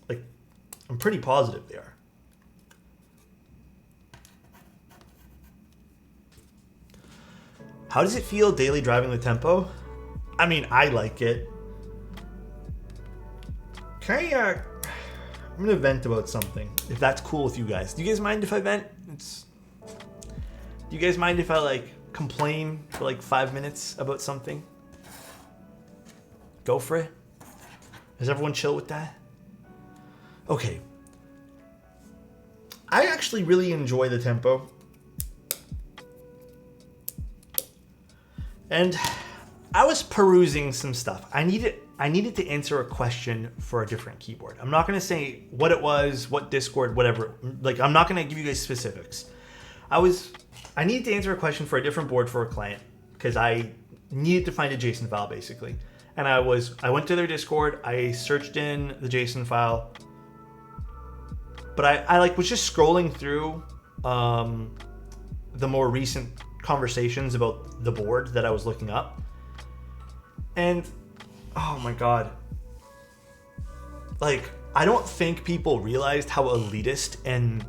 Like, I'm pretty positive they are. How does it feel daily driving the Tempo? I mean, I like it. I'm gonna vent about something, if that's cool with you guys. Do you guys mind if I vent? Do you guys mind if I like complain for like 5 minutes about something? Go for it. Is everyone chill with that? Okay. I actually really enjoy the Tempo. And I was perusing some stuff. I needed to answer a question for a different keyboard. I'm not going to say what it was, what Discord, whatever. Like, I'm not going to give you guys specifics. I needed to answer a question for a different board for a client because I needed to find a JSON file, basically. And I went to their Discord, I searched in the JSON file, but I like was just scrolling through the more recent conversations about the board that I was looking up. And oh my God. Like, I don't think people realized how elitist and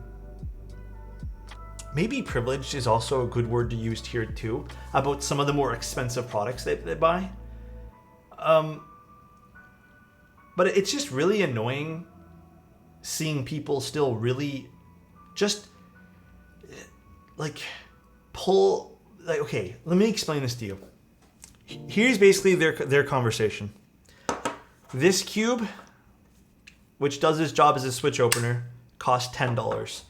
maybe privileged is also a good word to use here too, about some of the more expensive products they buy. But it's just really annoying seeing people still really just like pull, like, okay, let me explain this to you. Here's basically their conversation. This cube, which does its job as a switch opener, costs $10.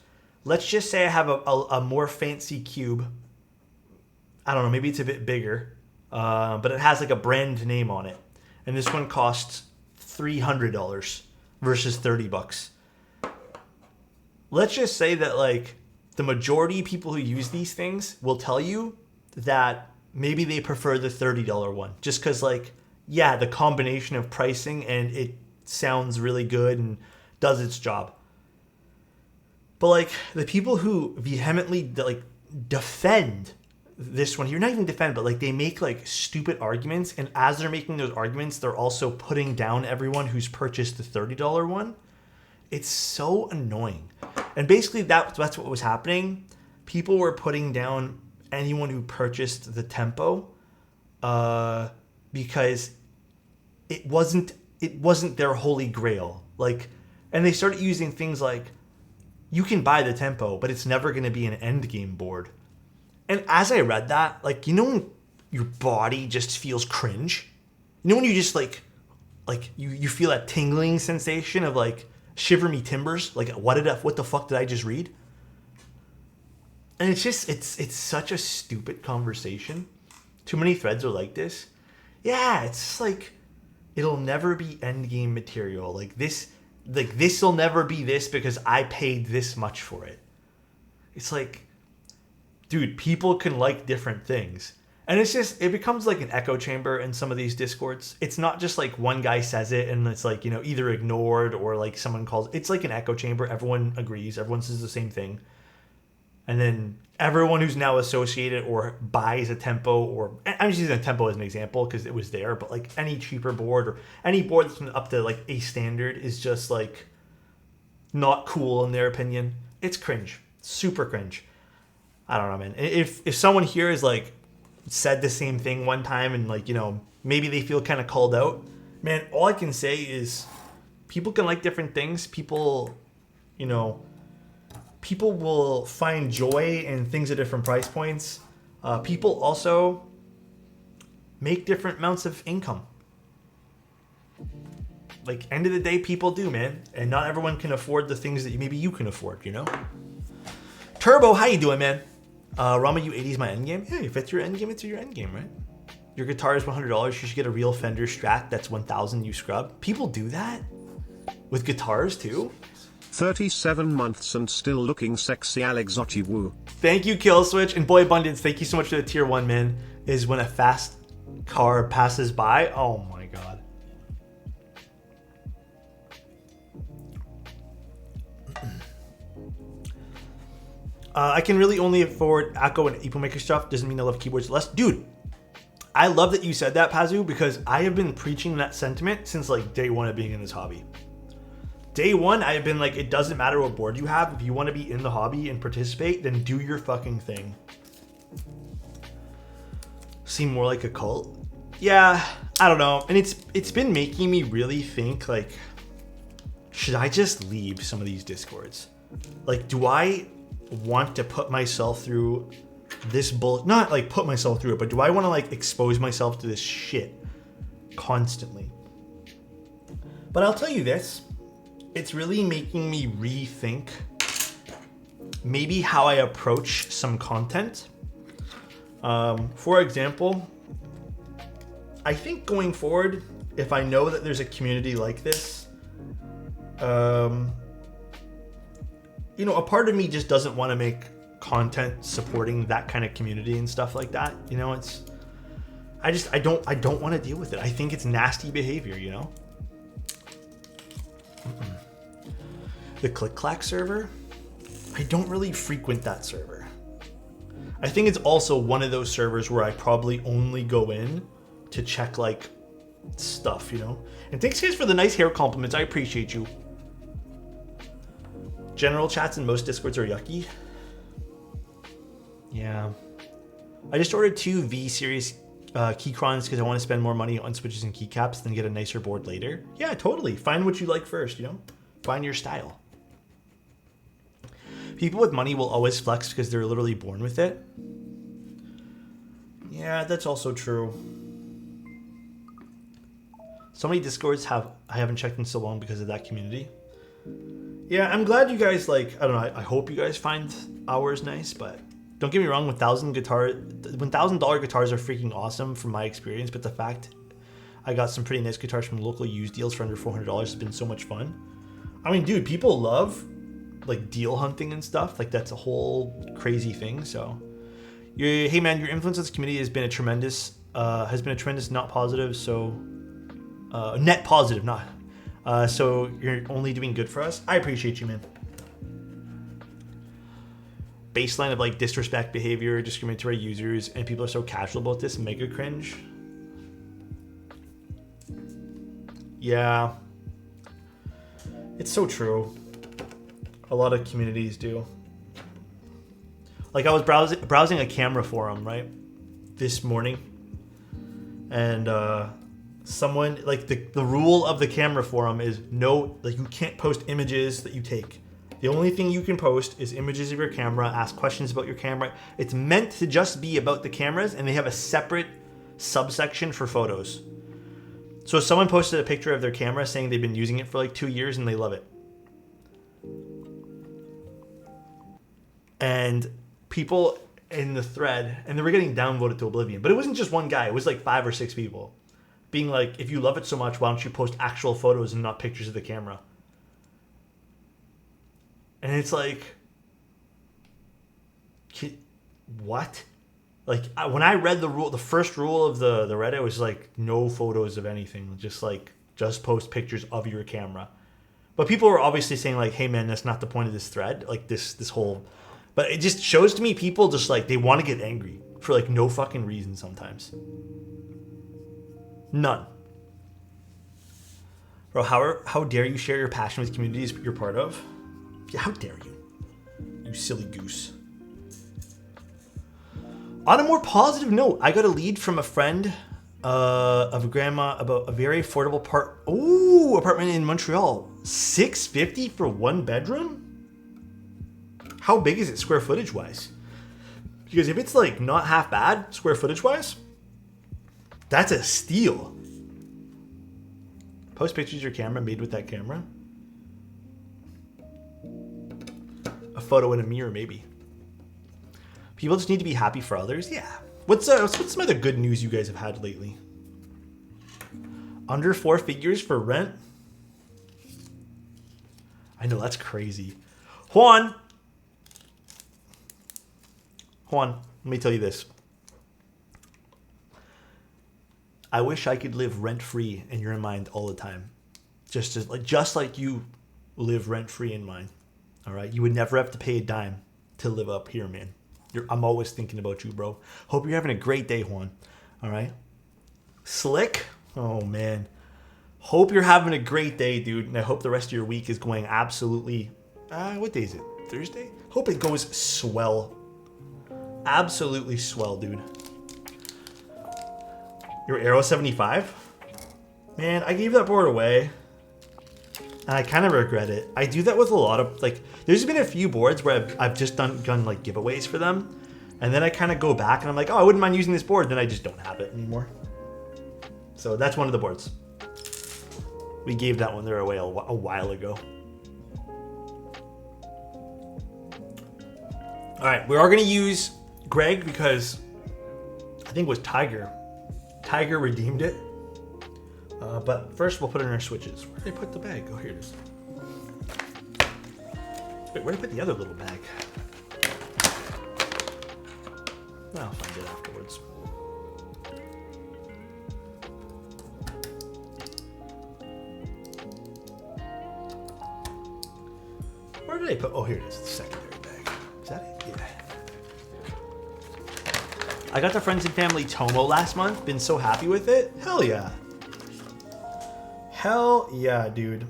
Let's just say I have a more fancy cube. I don't know, maybe it's a bit bigger, but it has like a brand name on it. And this one costs $300 versus $30. Let's just say that like the majority of people who use these things will tell you that maybe they prefer the $30 one just because, like, yeah, the combination of pricing and it sounds really good and does its job. But like the people who vehemently like defend this one, you're not even defend, but like they make like stupid arguments, and as they're making those arguments, they're also putting down everyone who's purchased the $30 one. It's so annoying. And basically that's what was happening. People were putting down anyone who purchased the Tempo because it wasn't their holy grail. Like, and they started using things like, you can buy the Tempo, but it's never going to be an end game board. And as I read that, like, you know when your body just feels cringe? You know when you just like you feel that tingling sensation of like shiver me timbers? Like, what the fuck did I just read? And it's just, it's such a stupid conversation. Too many threads are like this. Yeah, it's just like, it'll never be endgame material. Like this will never be this because I paid this much for it. It's like, dude, people can like different things. And it's just, it becomes like an echo chamber in some of these Discords. It's not just like one guy says it and it's like, you know, either ignored or like someone calls. It's like an echo chamber. Everyone agrees. Everyone says the same thing. And then everyone who's now associated or buys a Tempo, or I'm just using a Tempo as an example because it was there, but like any cheaper board or any board that's up to like a standard is just like not cool in their opinion. It's cringe. Super cringe. I don't know, man. If someone here is like said the same thing one time and like, you know, maybe they feel kind of called out, man, all I can say is people can like different things. People, you know, people will find joy in things at different price points. People also make different amounts of income. Like, end of the day, people do, man. And not everyone can afford the things that maybe you can afford, you know? Turbo, how you doing, man? Rama U80 is my endgame. Yeah, if it's your endgame, it's your endgame, right? Your guitar is $100. You should get a real Fender Strat that's $1,000 you scrub. People do that with guitars too. 37 months and still looking sexy, Alexotti woo. Thank you, Killswitch. And Boy Abundance, thank you so much for the tier 1, man. Is when a fast car passes by. Oh my god. I can really only afford Acco and EpoMaker stuff. Doesn't mean I love keyboards less. Dude, I love that you said that, Pazu, because I have been preaching that sentiment since like day one of being in this hobby. Day one, I have been like, it doesn't matter what board you have. If you want to be in the hobby and participate, then do your fucking thing. Seem more like a cult? Yeah, I don't know. And it's been making me really think, like, should I just leave some of these Discords? Like, do I want to put myself through this not like put myself through it, but do I want to like expose myself to this shit constantly? But I'll tell you this, it's really making me rethink maybe how I approach some content. For example, I think going forward, if I know that there's a community like this, you know, a part of me just doesn't want to make content supporting that kind of community and stuff like that. You know, I don't want to deal with it. I think it's nasty behavior, you know? The Click Clack server, I don't really frequent that server. I think it's also one of those servers where I probably only go in to check like stuff, you know? And thanks guys for the nice hair compliments. I appreciate you. General chats in most Discords are yucky. Yeah. I just ordered 2 V-Series Keychroms because I want to spend more money on switches and keycaps than get a nicer board later. Yeah, totally. Find what you like first, you know? Find your style. People with money will always flex because they're literally born with it. Yeah, that's also true. So many Discords I haven't checked in so long because of that community. Yeah, I'm glad you guys like, I don't know, I hope you guys find ours nice, but don't get me wrong, $1,000 guitars are freaking awesome from my experience, but the fact I got some pretty nice guitars from local used deals for under $400 has been so much fun. I mean, dude, people love like deal hunting and stuff. Like that's a whole crazy thing. So, hey man, your influence on this community has been a tremendous, not positive. So, net positive, not. So you're only doing good for us. I appreciate you, man. Baseline of like disrespect behavior, discriminatory users, and people are so casual about this. Mega cringe. Yeah. It's so true. A lot of communities do. Like I was browsing a camera forum, right? This morning. And someone, like the rule of the camera forum is no, like you can't post images that you take. The only thing you can post is images of your camera, ask questions about your camera. It's meant to just be about the cameras, and they have a separate subsection for photos. So if someone posted a picture of their camera saying they've been using it for like 2 years and they love it. And people in the thread, and they were getting downvoted to oblivion, but it wasn't just one guy, it was like 5 or 6 people being like, if you love it so much, why don't you post actual photos and not pictures of the camera? And it's like, what? Like when I read the rule, the first rule of the Reddit was like no photos of anything, just post pictures of your camera. But people were obviously saying like, hey man, that's not the point of this thread. Like this whole But it just shows to me people just like, they want to get angry for like no fucking reason sometimes. None. Bro, how dare you share your passion with communities you're part of? Yeah, how dare you? You silly goose. On a more positive note, I got a lead from a friend of a grandma about a very affordable apartment in Montreal. $650 for 1 bedroom? How big is it square footage wise? Because if it's like not half bad square footage wise, that's a steal. Post pictures of your camera made with that camera. A photo in a mirror, maybe. People just need to be happy for others. Yeah. What's some other good news you guys have had lately? Under 4 figures for rent? I know, that's crazy. Juan, let me tell you this. I wish I could live rent-free in your mind all the time. Just like you live rent-free in mine. All right? You would never have to pay a dime to live up here, man. I'm always thinking about you, bro. Hope you're having a great day, Juan. All right? Slick? Oh, man. Hope you're having a great day, dude. And I hope the rest of your week is going absolutely... what day is it? Thursday? Hope it goes swell. Absolutely swell, dude. Your Arrow 75? Man, I gave that board away. And I kind of regret it. I do that with a lot of, like, there's been a few boards where I've just done like giveaways for them. And then I kind of go back and I'm like, oh, I wouldn't mind using this board. Then I just don't have it anymore. So that's one of the boards. We gave that one there away a while ago. All right, we are going to use Greg because I think it was Tiger. Tiger redeemed it. But first we'll put in our switches. Where did I put the bag? Oh, here it is. Wait, where did I put the other little bag? I'll find it afterwards. Where did I put? Oh, here it is. The secondary bag. Is that it? Yeah. I got the Friends and Family Tomo last month. Been so happy with it. Hell yeah. Hell yeah, dude.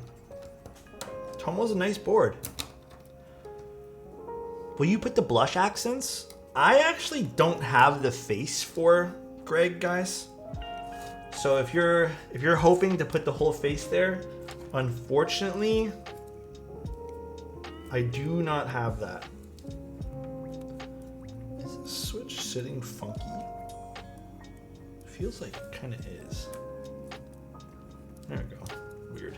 Tomo's a nice board. Will you put the blush accents? I actually don't have the face for Greg, guys. So if you're hoping to put the whole face there, unfortunately, I do not have that. Is the switch sitting funky? Feels like it kind of is. There we go. Weird.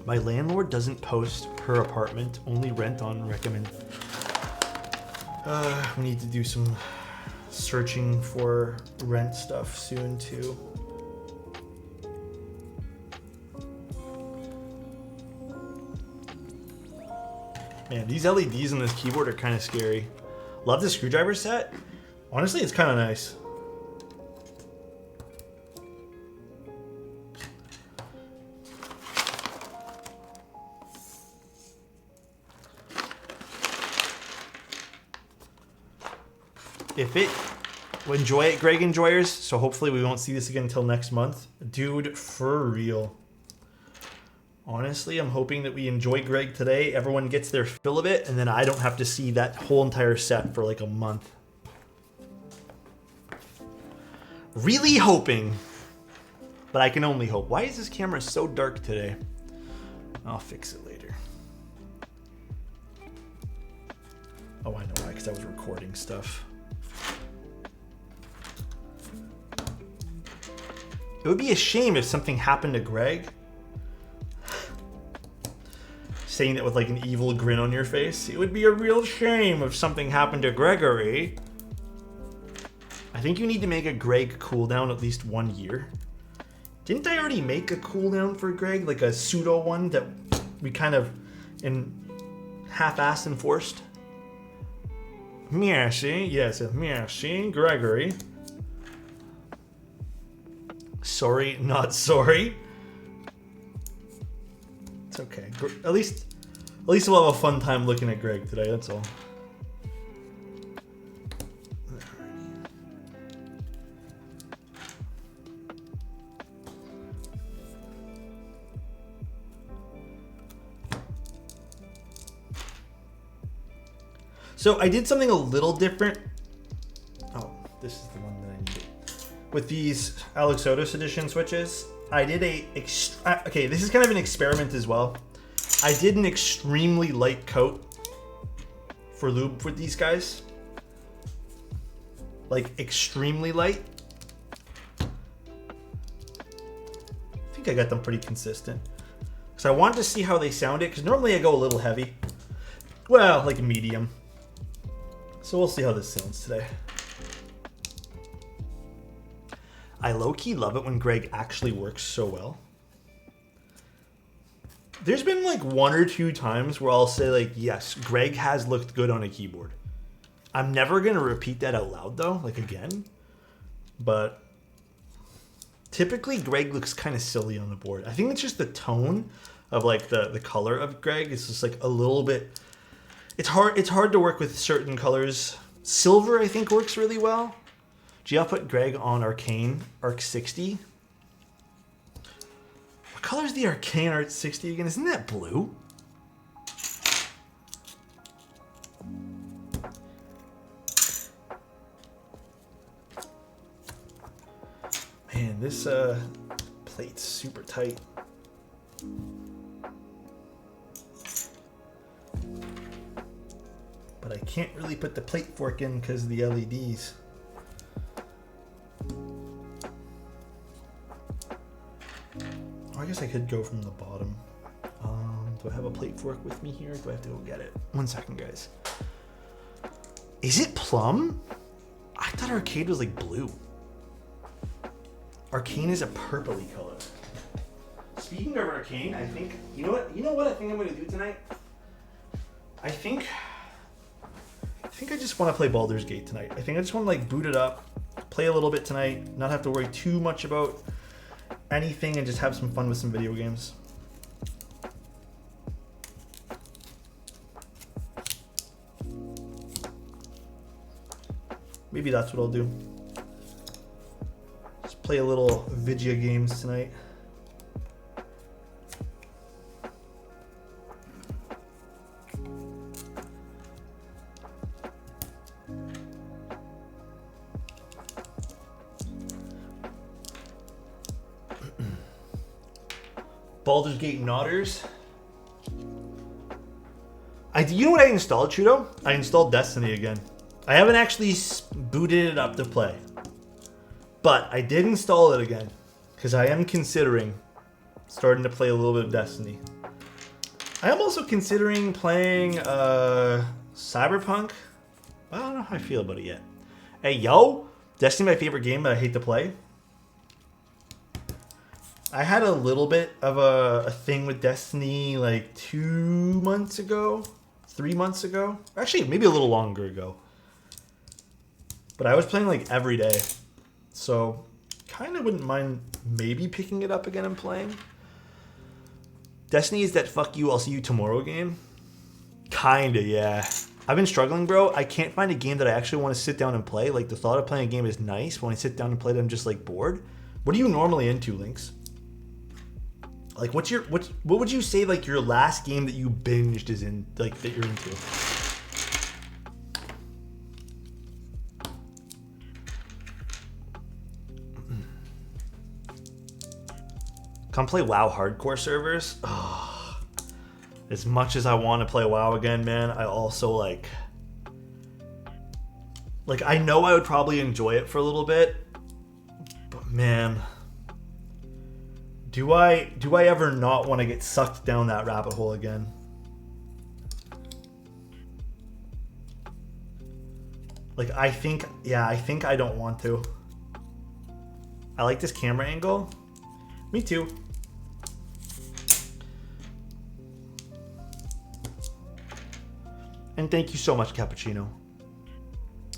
My landlord doesn't post per apartment, only rent on recommend. We need to do some searching for rent stuff soon too. Man, these LEDs on this keyboard are kind of scary. Love the screwdriver set. Honestly, it's kind of nice. Enjoy it, Greg Enjoyers. So hopefully we won't see this again until next month. Dude, for real. Honestly, I'm hoping that we enjoy Greg today. Everyone gets their fill of it, and then I don't have to see that whole entire set for like a month. Really hoping. But I can only hope. Why is this camera so dark today? I'll fix it later. Oh, I know why, because I was recording stuff. It would be a shame if something happened to Greg. Saying it with like an evil grin on your face. It would be a real shame if something happened to Gregory. I think you need to make a Greg cooldown at least 1 year. Didn't I already make a cooldown for Greg? Like a pseudo one that we kind of half-assed enforced? Merci. Yes, merci, Gregory. Sorry, not sorry. It's okay. At least At least we'll have a fun time looking at Greg today, that's all. So I did something a little different. Oh, this is the one that I needed. With these Alex Otis edition switches, I did okay, this is kind of an experiment as well. I did an extremely light coat for lube with these guys. Like extremely light. I think I got them pretty consistent. So I wanted to see how they sounded, because normally I go a little heavy. Well, like a medium. So we'll see how this sounds today. I low-key love it when Greg actually works so well. There's been like 1 or 2 times where I'll say like, yes, Greg has looked good on a keyboard. I'm never going to repeat that out loud though, like again. But typically Greg looks kind of silly on the board. I think it's just the tone of like the color of Greg. It's just like a little bit... It's hard to work with certain colors. Silver, I think, works really well. Gee, I'll put Greg on Arcane Arc 60. What color is the Arcane Arc 60 again? Isn't that blue? Man, this plate's super tight. But I can't really put the plate fork in because of the LEDs. Oh, I guess I could go from the bottom. Do I have a plate fork with me here? Do I have to go get it? 1 second, guys. Is it plum? I thought Arcade was like blue. Arcane is a purpley color. Speaking of Arcane, I think, you know what I think I'm going to do tonight? I think I just want to play Baldur's Gate tonight. I think I just want to like boot it up, play a little bit tonight, not have to worry too much about anything, and just have some fun with some video games. Maybe that's what I'll do. Just play a little video games tonight. Baldur's Gate Nodders. You know what I installed, Chudo? I installed Destiny again. I haven't actually booted it up to play, but I did install it again because I am considering starting to play a little bit of Destiny. I am also considering playing Cyberpunk. I don't know how I feel about it yet. Hey, yo! Destiny, my favorite game, but I hate to play. I had a little bit of a thing with Destiny like 2 months ago, 3 months ago. Actually, maybe a little longer ago. But I was playing like every day. So, kind of wouldn't mind maybe picking it up again and playing. Destiny is that fuck you, I'll see you tomorrow game? Kinda, yeah. I've been struggling, bro. I can't find a game that I actually want to sit down and play. Like, the thought of playing a game is nice. But when I sit down and play it, I'm just like bored. What are you normally into, Lynx? Like, what would you say like your last game that you binged is in, like, that you're into? Come play WoW hardcore servers. Oh, as much as I want to play WoW again, man, I also like I know I would probably enjoy it for a little bit, but man, do I ever not want to get sucked down that rabbit hole again? Like, I think I don't want to. I like this camera angle. Me too. And thank you so much, Cappuccino.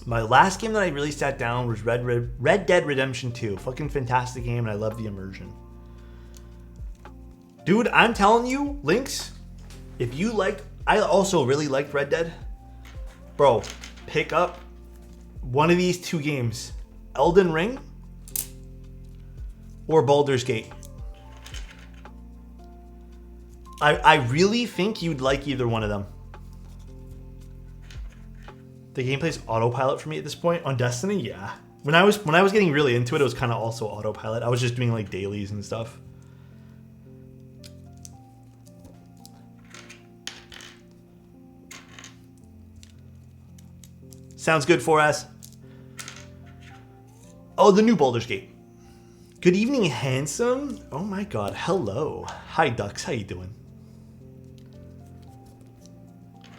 My last game that I really sat down was Red Dead Redemption 2. Fucking fantastic game, and I love the immersion. Dude, I'm telling you, Lynx, if you liked I also really liked Red Dead. Bro, pick up one of these 2 games. Elden Ring or Baldur's Gate. I really think you'd like either one of them. The gameplay's autopilot for me at this point. On Destiny, yeah. When I was getting really into it, it was kind of also autopilot. I was just doing like dailies and stuff. Sounds good for us. Oh, the new Baldur's Gate. Good evening, handsome. Oh my god, hello. Hi, Ducks. How you doing?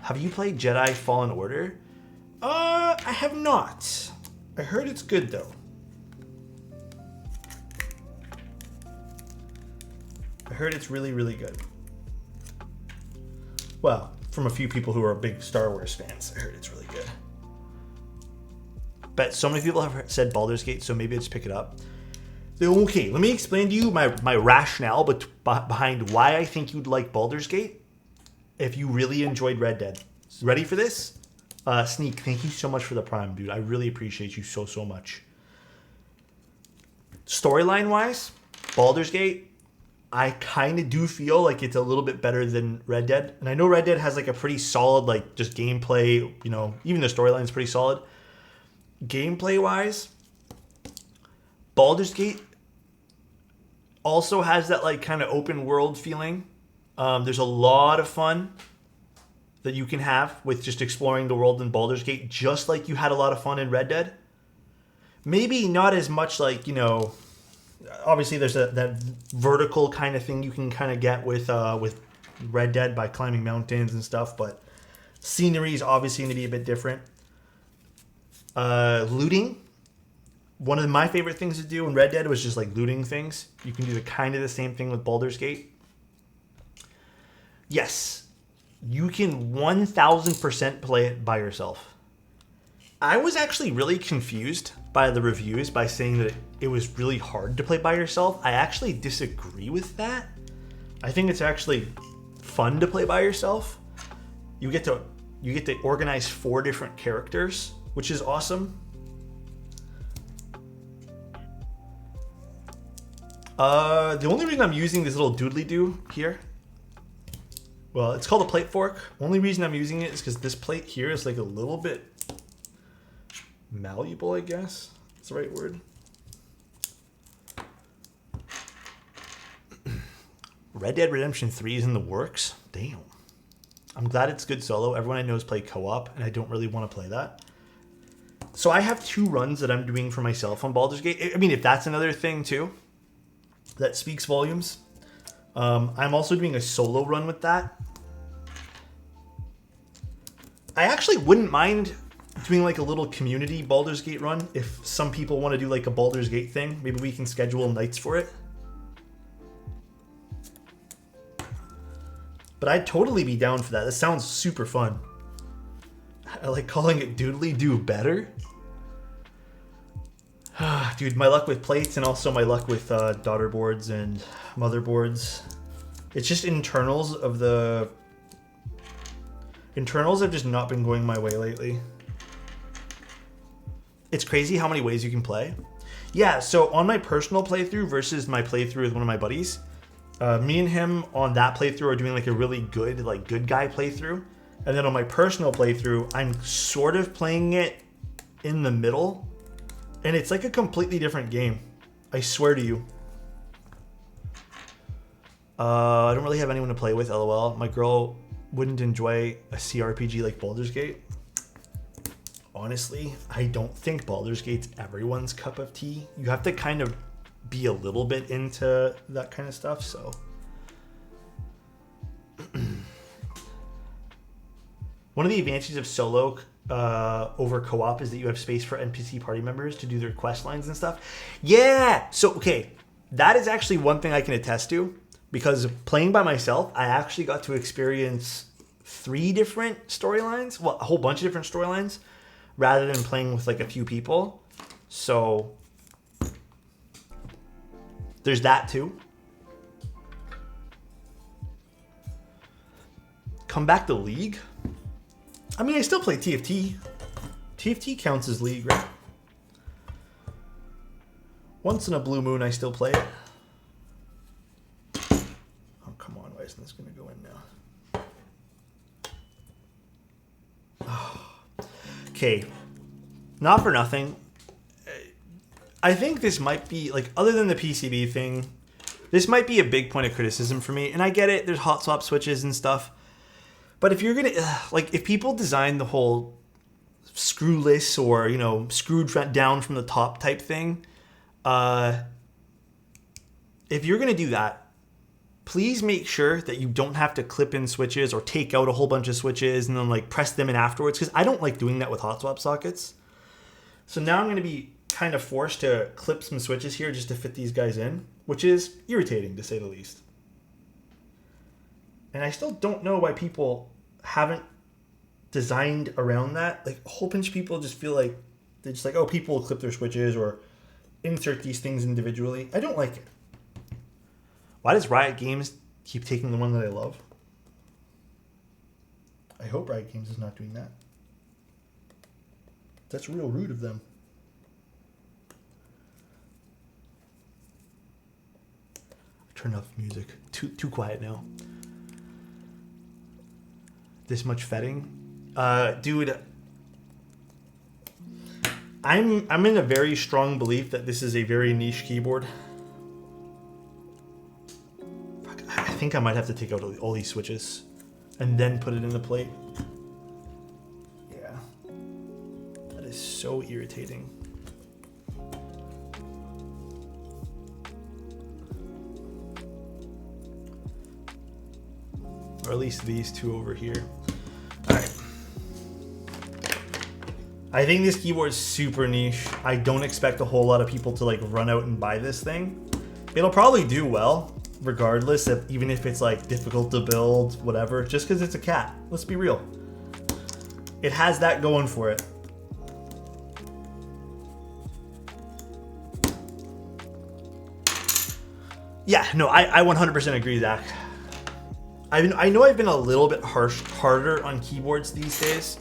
Have you played Jedi Fallen Order? I have not. I heard it's good though. I heard it's really, really good. Well, from a few people who are big Star Wars fans, I heard it's really good. But so many people have said Baldur's Gate, so maybe I just pick it up. Okay, let me explain to you my rationale behind why I think you'd like Baldur's Gate if you really enjoyed Red Dead. Ready for this? Sneak, thank you so much for the Prime, dude. I really appreciate you so, so much. Storyline-wise, Baldur's Gate, I kind of do feel like it's a little bit better than Red Dead. And I know Red Dead has like a pretty solid, like just gameplay, you know, even the storyline's pretty solid. Gameplay-wise, Baldur's Gate also has that like kind of open world feeling. There's a lot of fun that you can have with just exploring the world in Baldur's Gate, just like you had a lot of fun in Red Dead. Maybe not as much like, you know, obviously there's that vertical kind of thing you can kind of get with Red Dead by climbing mountains and stuff, but scenery is obviously going to be a bit different. Looting. One of my favorite things to do in Red Dead was just like looting things. You can do the same thing with Baldur's Gate. Yes, you can 1000% play it by yourself. I was actually really confused by the reviews by saying that it was really hard to play by yourself. I actually disagree with that. I think it's actually fun to play by yourself. You get to organize 4 different characters, which is awesome. The only reason I'm using this little doodly-doo here, well, it's called a plate fork. Only reason I'm using it is because this plate here is like a little bit malleable, I guess. That's the right word. Red Dead Redemption 3 is in the works. Damn. I'm glad it's good solo. Everyone I know has played co-op, and I don't really want to play that. So I have 2 runs that I'm doing for myself on Baldur's Gate. I mean, if that's another thing too, that speaks volumes. I'm also doing a solo run with that. I actually wouldn't mind doing like a little community Baldur's Gate run if some people want to do like a Baldur's Gate thing. Maybe we can schedule nights for it. But I'd totally be down for that. That sounds super fun. I like calling it Doodly Do better. Dude, my luck with plates and also my luck with daughter boards and motherboards. It's just internals have just not been going my way lately. It's crazy how many ways you can play. Yeah, so on my personal playthrough versus my playthrough with one of my buddies, me and him on that playthrough are doing like a really good, like good guy playthrough. And then on my personal playthrough, I'm sort of playing it in the middle. And it's like a completely different game. I swear to you. I don't really have anyone to play with, lol. My girl wouldn't enjoy a CRPG like Baldur's Gate. Honestly, I don't think Baldur's Gate's everyone's cup of tea. You have to kind of be a little bit into that kind of stuff, so. One of the advantages of solo over co-op is that you have space for NPC party members to do their quest lines and stuff. Yeah! So, okay, that is actually one thing I can attest to, because playing by myself, I actually got to experience 3 different storylines, well, a whole bunch of different storylines, rather than playing with like a few people. So there's that too. come back to League. I mean, I still play TFT. TFT counts as League, right? Once in a blue moon, I still play it. Oh, come on. Why isn't this going to go in now? Oh. Okay. Not for nothing. I think this might be, like, other than the PCB thing, this might be a big point of criticism for me. And I get it. There's hot swap switches and stuff. But if you're going to, like, if people design the whole screwless or, you know, screwed down from the top type thing, if you're going to do that, please make sure that you don't have to clip in switches or take out a whole bunch of switches and then like press them in afterwards, because I don't like doing that with hot swap sockets. So now I'm going to be kind of forced to clip some switches here just to fit these guys in, which is irritating to say the least. And I still don't know why people haven't designed around that. Like, a whole bunch of people just feel like they're just like, oh, people will clip their switches or insert these things individually. I don't like it. Why does Riot Games keep taking the one that I love? I hope Riot Games is not doing that. That's real rude of them. Turn off music. Too quiet now. This much fetting? Dude, I'm in a very strong belief that this is a very niche keyboard. I think I might have to take out all these switches and then put it in the plate. Yeah. That is so irritating. Or at least these two over here. Alright. I think this keyboard is super niche. I don't expect a whole lot of people to like run out and buy this thing. It'll probably do well, regardless of even if it's like difficult to build, whatever, just because it's a cat. Let's be real. It has that going for it. Yeah, no, I 100% agree, Zach. I know I've been a little bit harder on keyboards these days,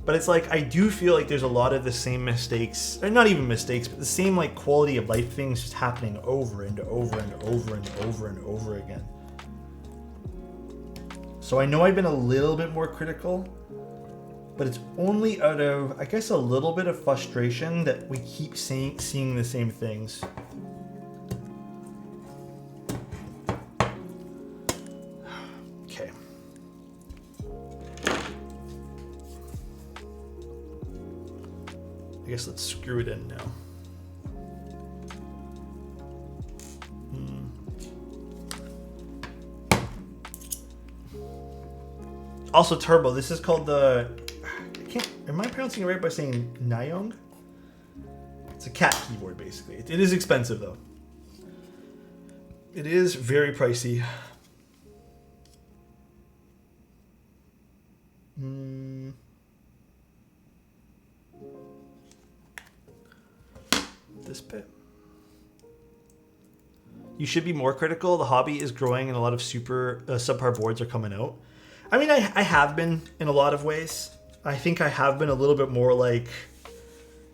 but it's like I do feel like there's a lot of the same mistakes, or not even mistakes, but the same like quality of life things just happening over and over and over and over and over again. So I know I've been a little bit more critical, but it's only out of, I guess, a little bit of frustration that we keep seeing the same things. Okay. I guess let's screw it in now. Also, Turbo, this is called the... am I pronouncing it right by saying Nyaong? It's a cat keyboard, basically. It is expensive, though. It is very pricey. This bit. You should be more critical. The hobby is growing and a lot of subpar boards are coming out. I mean, I have been in a lot of ways. I think I have been a little bit more like,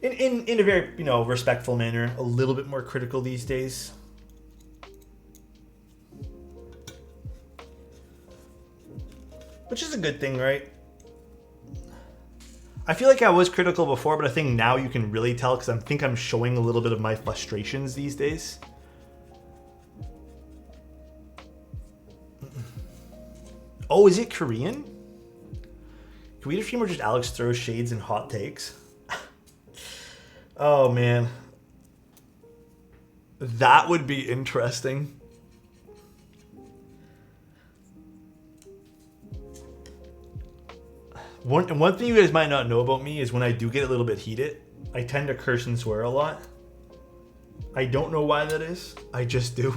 in a very, respectful manner, a little bit more critical these days. Which is a good thing, right? I feel like I was critical before, but I think now you can really tell because I think I'm showing a little bit of my frustrations these days. Oh, is it Korean? Can we do a few more just Alex throws shades and hot takes? Oh, man. That would be interesting. One thing you guys might not know about me is when I do get a little bit heated, I tend to curse and swear a lot. I don't know why that is. I just do.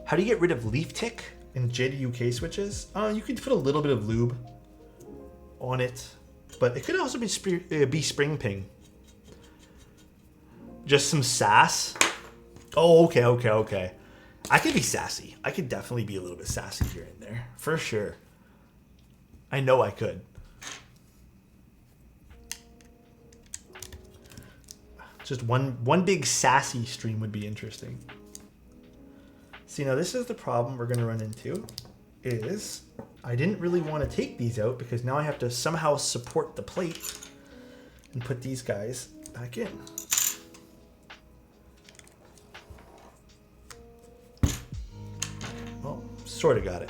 How do you get rid of leaf tick in JDUK switches? You could put a little bit of lube on it, but it could also be spring ping. Just some sass. Oh, okay. I could be sassy. I could definitely be a little bit sassy here and there. For sure. I know I could. Just one big sassy stream would be interesting. See, now this is the problem we're going to run into, is I didn't really want to take these out because now I have to somehow support the plate and put these guys back in. Well, sort of got it.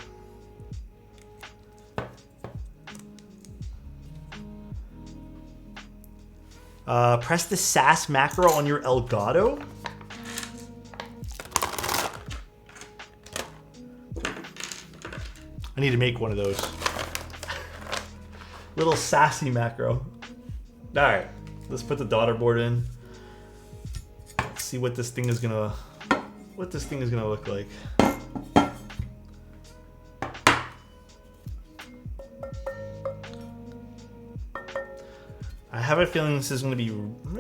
Press the SAS macro on your Elgato. I need to make one of those. Little sassy macro. All right, let's put the daughter board in. Let's see what this thing is gonna look like. I have a feeling this is going to be.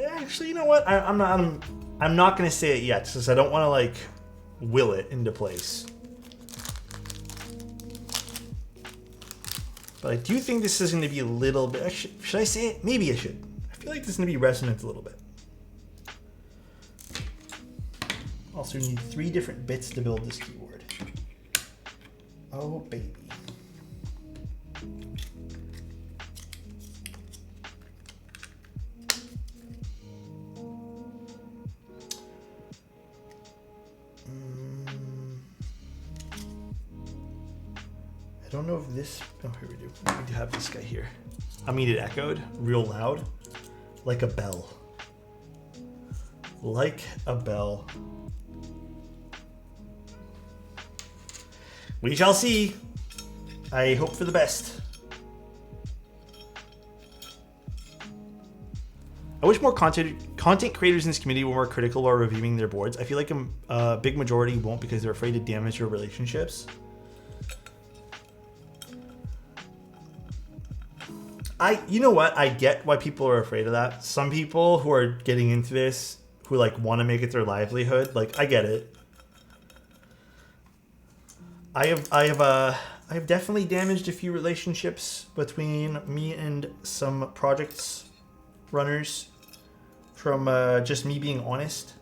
Actually, you know what? I'm not going to say it yet, since I don't want to like will it into place. But I do think this is going to be a little bit. Should I say it? Maybe I should. I feel like this is going to be resonant a little bit. Also, you need 3 different bits to build this keyboard. Oh baby. I don't know if this. Oh, here we do. We do have this guy here. I mean, it echoed real loud, like a bell. Like a bell. We shall see. I hope for the best. I wish more content creators in this community were more critical while reviewing their boards. I feel like a big majority won't because they're afraid to damage your relationships. You know what? I get why people are afraid of that. Some people who are getting into this, who like want to make it their livelihood, like I get it. I have definitely damaged a few relationships between me and some projects runners from just me being honest.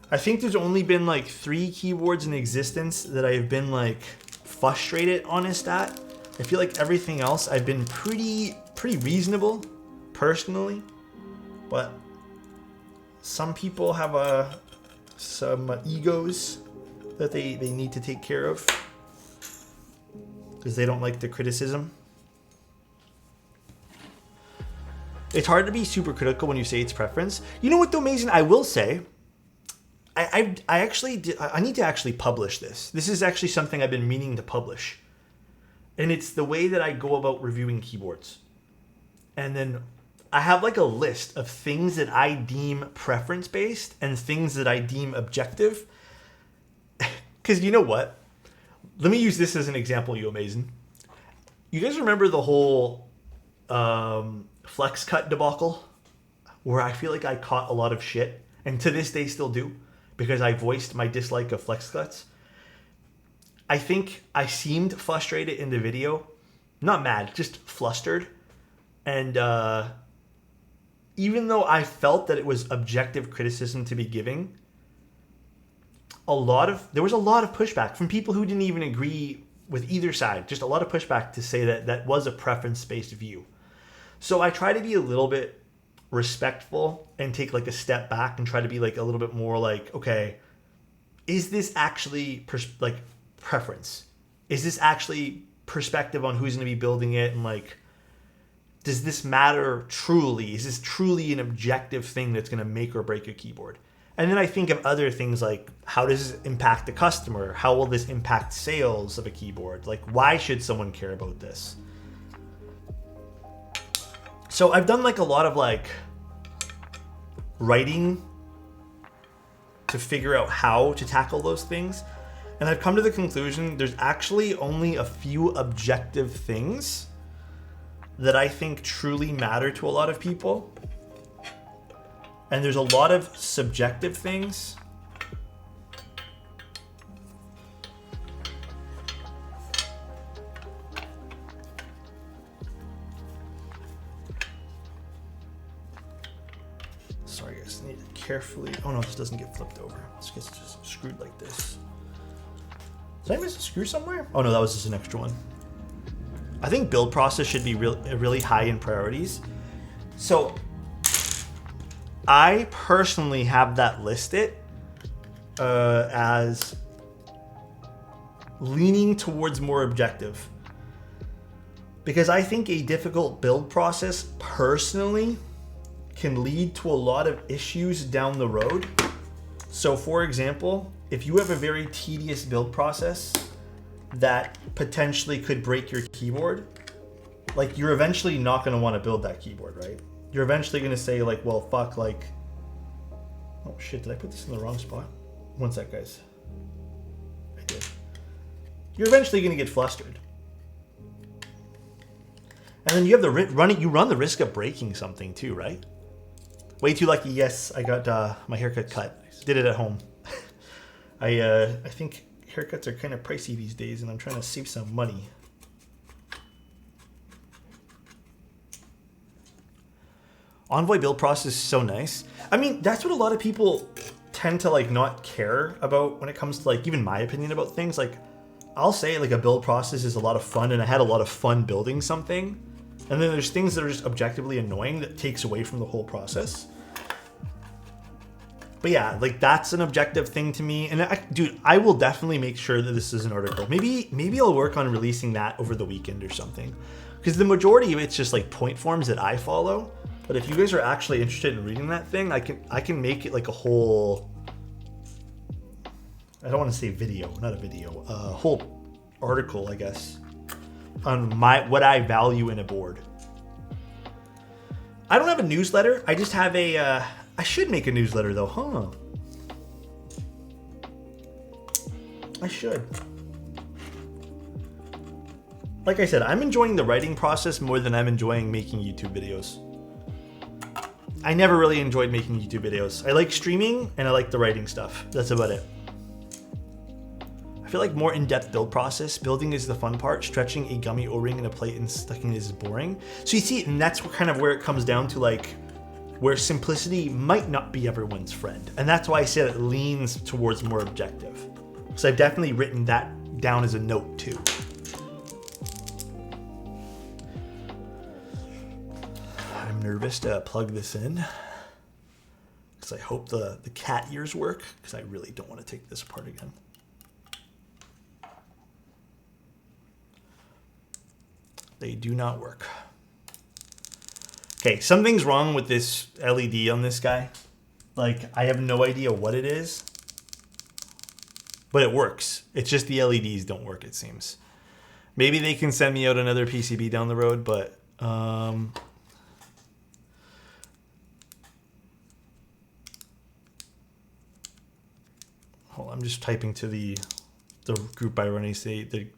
I think there's only been like 3 keyboards in existence that I've been like frustrated honest at. I feel like everything else I've been pretty reasonable personally, but some people have some egos that they need to take care of because they don't like the criticism. It's hard to be super critical when you say it's preference. You know what though, Mason? I will say, I need to actually publish this. This is actually something I've been meaning to publish. And it's the way that I go about reviewing keyboards. And then I have like a list of things that I deem preference-based and things that I deem objective. Because you know what? Let me use this as an example, you amazing. You guys remember the whole flex cut debacle? Where I feel like I caught a lot of shit. And to this day still do. Because I voiced my dislike of flex cuts. I think I seemed frustrated in the video. Not mad, just flustered. And even though I felt that it was objective criticism to be giving, there was a lot of pushback from people who didn't even agree with either side. Just a lot of pushback to say that that was a preference-based view. So I try to be a little bit respectful and take like a step back and try to be like a little bit more like, okay, is this actually preference? Is this actually perspective on who's going to be building it? And like, does this matter truly? Is this truly an objective thing that's going to make or break a keyboard? And then I think of other things like, how does this impact the customer? How will this impact sales of a keyboard? Like, why should someone care about this? So I've done like a lot of like writing to figure out how to tackle those things. And I've come to the conclusion there's actually only a few objective things that I think truly matter to a lot of people. And there's a lot of subjective things sorry guys, I need to carefully, oh no, this doesn't get flipped over. This gets just screwed like this. Did I miss a screw somewhere? Oh no, that was just an extra one. I think build process should be really high in priorities. So I personally have that listed as leaning towards more objective. Because I think a difficult build process personally can lead to a lot of issues down the road. So for example, if you have a very tedious build process that potentially could break your keyboard, like you're eventually not going to want to build that keyboard, right? You're eventually going to say like, well, fuck, like, oh shit, did I put this in the wrong spot? One sec, guys. I did. You're eventually going to get flustered. And then you have the you run the risk of breaking something too, right? Way too lucky. Yes, I got my haircut cut. Did it at home. I think haircuts are kind of pricey these days, and I'm trying to save some money. Envoy build process is so nice. I mean, that's what a lot of people tend to like not care about when it comes to like even my opinion about things. Like I'll say like a build process is a lot of fun, and I had a lot of fun building something. And then there's things that are just objectively annoying that takes away from the whole process. But yeah, like that's an objective thing to me. And dude, I will definitely make sure that this is an article. Maybe I'll work on releasing that over the weekend or something. Because the majority of it's just like point forms that I follow. But if you guys are actually interested in reading that thing, I can make it like a whole, I don't want to say video, not a video, a whole article, I guess, on what I value in a board. I don't have a newsletter. I just have a, I should make a newsletter though, huh? I should. Like I said, I'm enjoying the writing process more than I'm enjoying making YouTube videos. I never really enjoyed making YouTube videos. I like streaming and I like the writing stuff. That's about it. I feel like more in-depth build process. Building is the fun part. Stretching a gummy O-ring in a plate and sticking it is boring. So you see, and that's kind of where it comes down to, like, where simplicity might not be everyone's friend. And that's why I said it leans towards more objective. So I've definitely written that down as a note too. I'm nervous to plug this in because I hope the cat ears work, because I really don't want to take this apart again. They do not work. Okay, something's wrong with this LED on this guy. Like, I have no idea what it is, but it works. It's just the LEDs don't work, it seems. Maybe they can send me out another PCB down the road, but hold on, I'm just typing to the group I run. They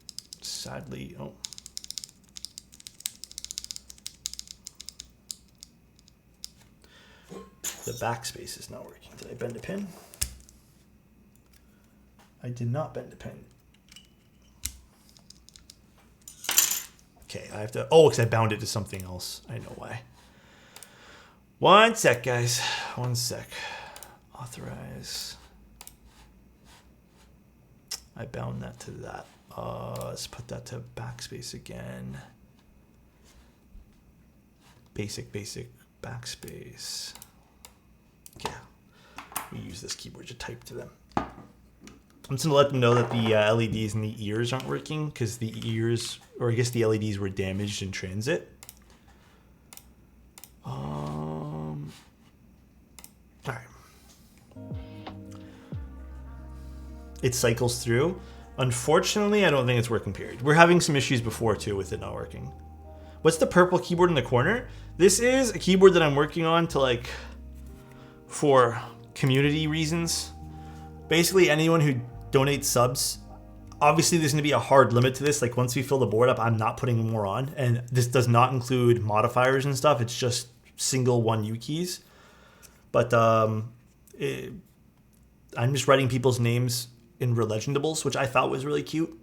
sadly, oh. The backspace is not working. Did I bend a pin? I did not bend a pin. Okay, I have to, oh, because I bound it to something else. I know why. One sec, guys. One sec. Authorize. I bound that to that. Let's put that to backspace again. Basic backspace. Yeah, we use this keyboard to type to them. I'm just gonna let them know that the LEDs in the ears aren't working because the ears, or I guess the LEDs were damaged in transit. All right. It cycles through. Unfortunately, I don't think it's working, period. We're having some issues before too with it not working. What's the purple keyboard in the corner? This is a keyboard that I'm working on to like, for community reasons. Basically, anyone who donates subs, obviously there's going to be a hard limit to this. Like once we fill the board up, I'm not putting more on, and this does not include modifiers and stuff. It's just single 1U keys. But I'm just writing people's names in Relegendables, which I thought was really cute.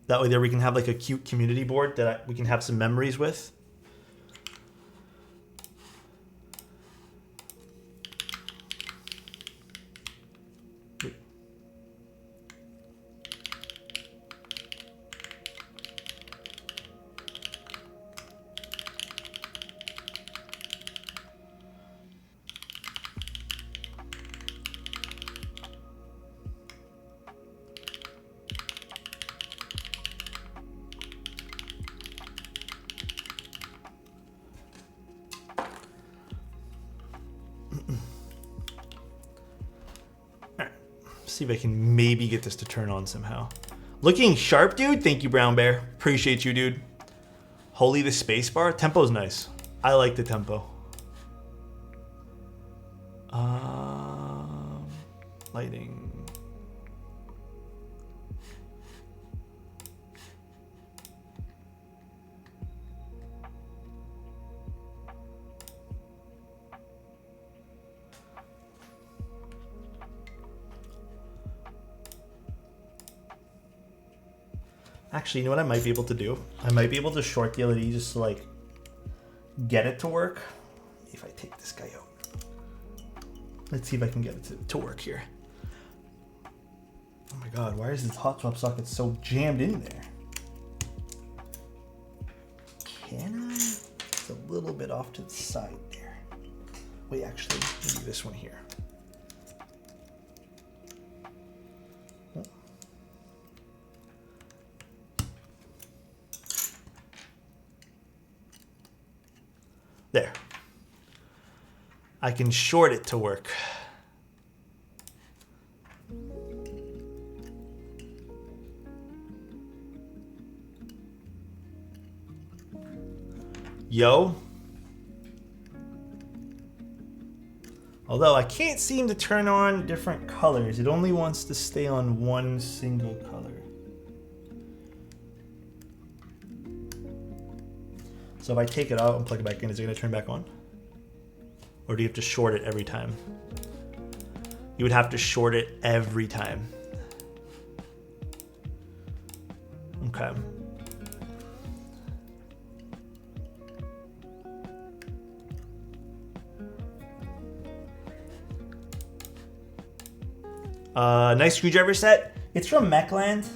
That way there we can have like a cute community board that we can have some memories with. see if I can maybe get this to turn on somehow. Looking sharp, dude. Thank you, Brown Bear. Appreciate you, dude. Holy, the spacebar. Tempo's nice. I like the tempo. Lighting. Actually, you know what I might be able to do? I might be able to short the LED just to like get it to work. If I take this guy out. Let's see if I can get it to work here. Oh my god, why is this hot swap socket so jammed in there? Can I? It's a little bit off to the side there. Wait, actually, maybe this one here. There. I can short it to work. Yo. Although I can't seem to turn on different colors. It only wants to stay on one single color. So if I take it out and plug it back in, is it going to turn back on? Or do you have to short it every time? You would have to short it every time. Okay. Nice screwdriver set. It's from Mechland.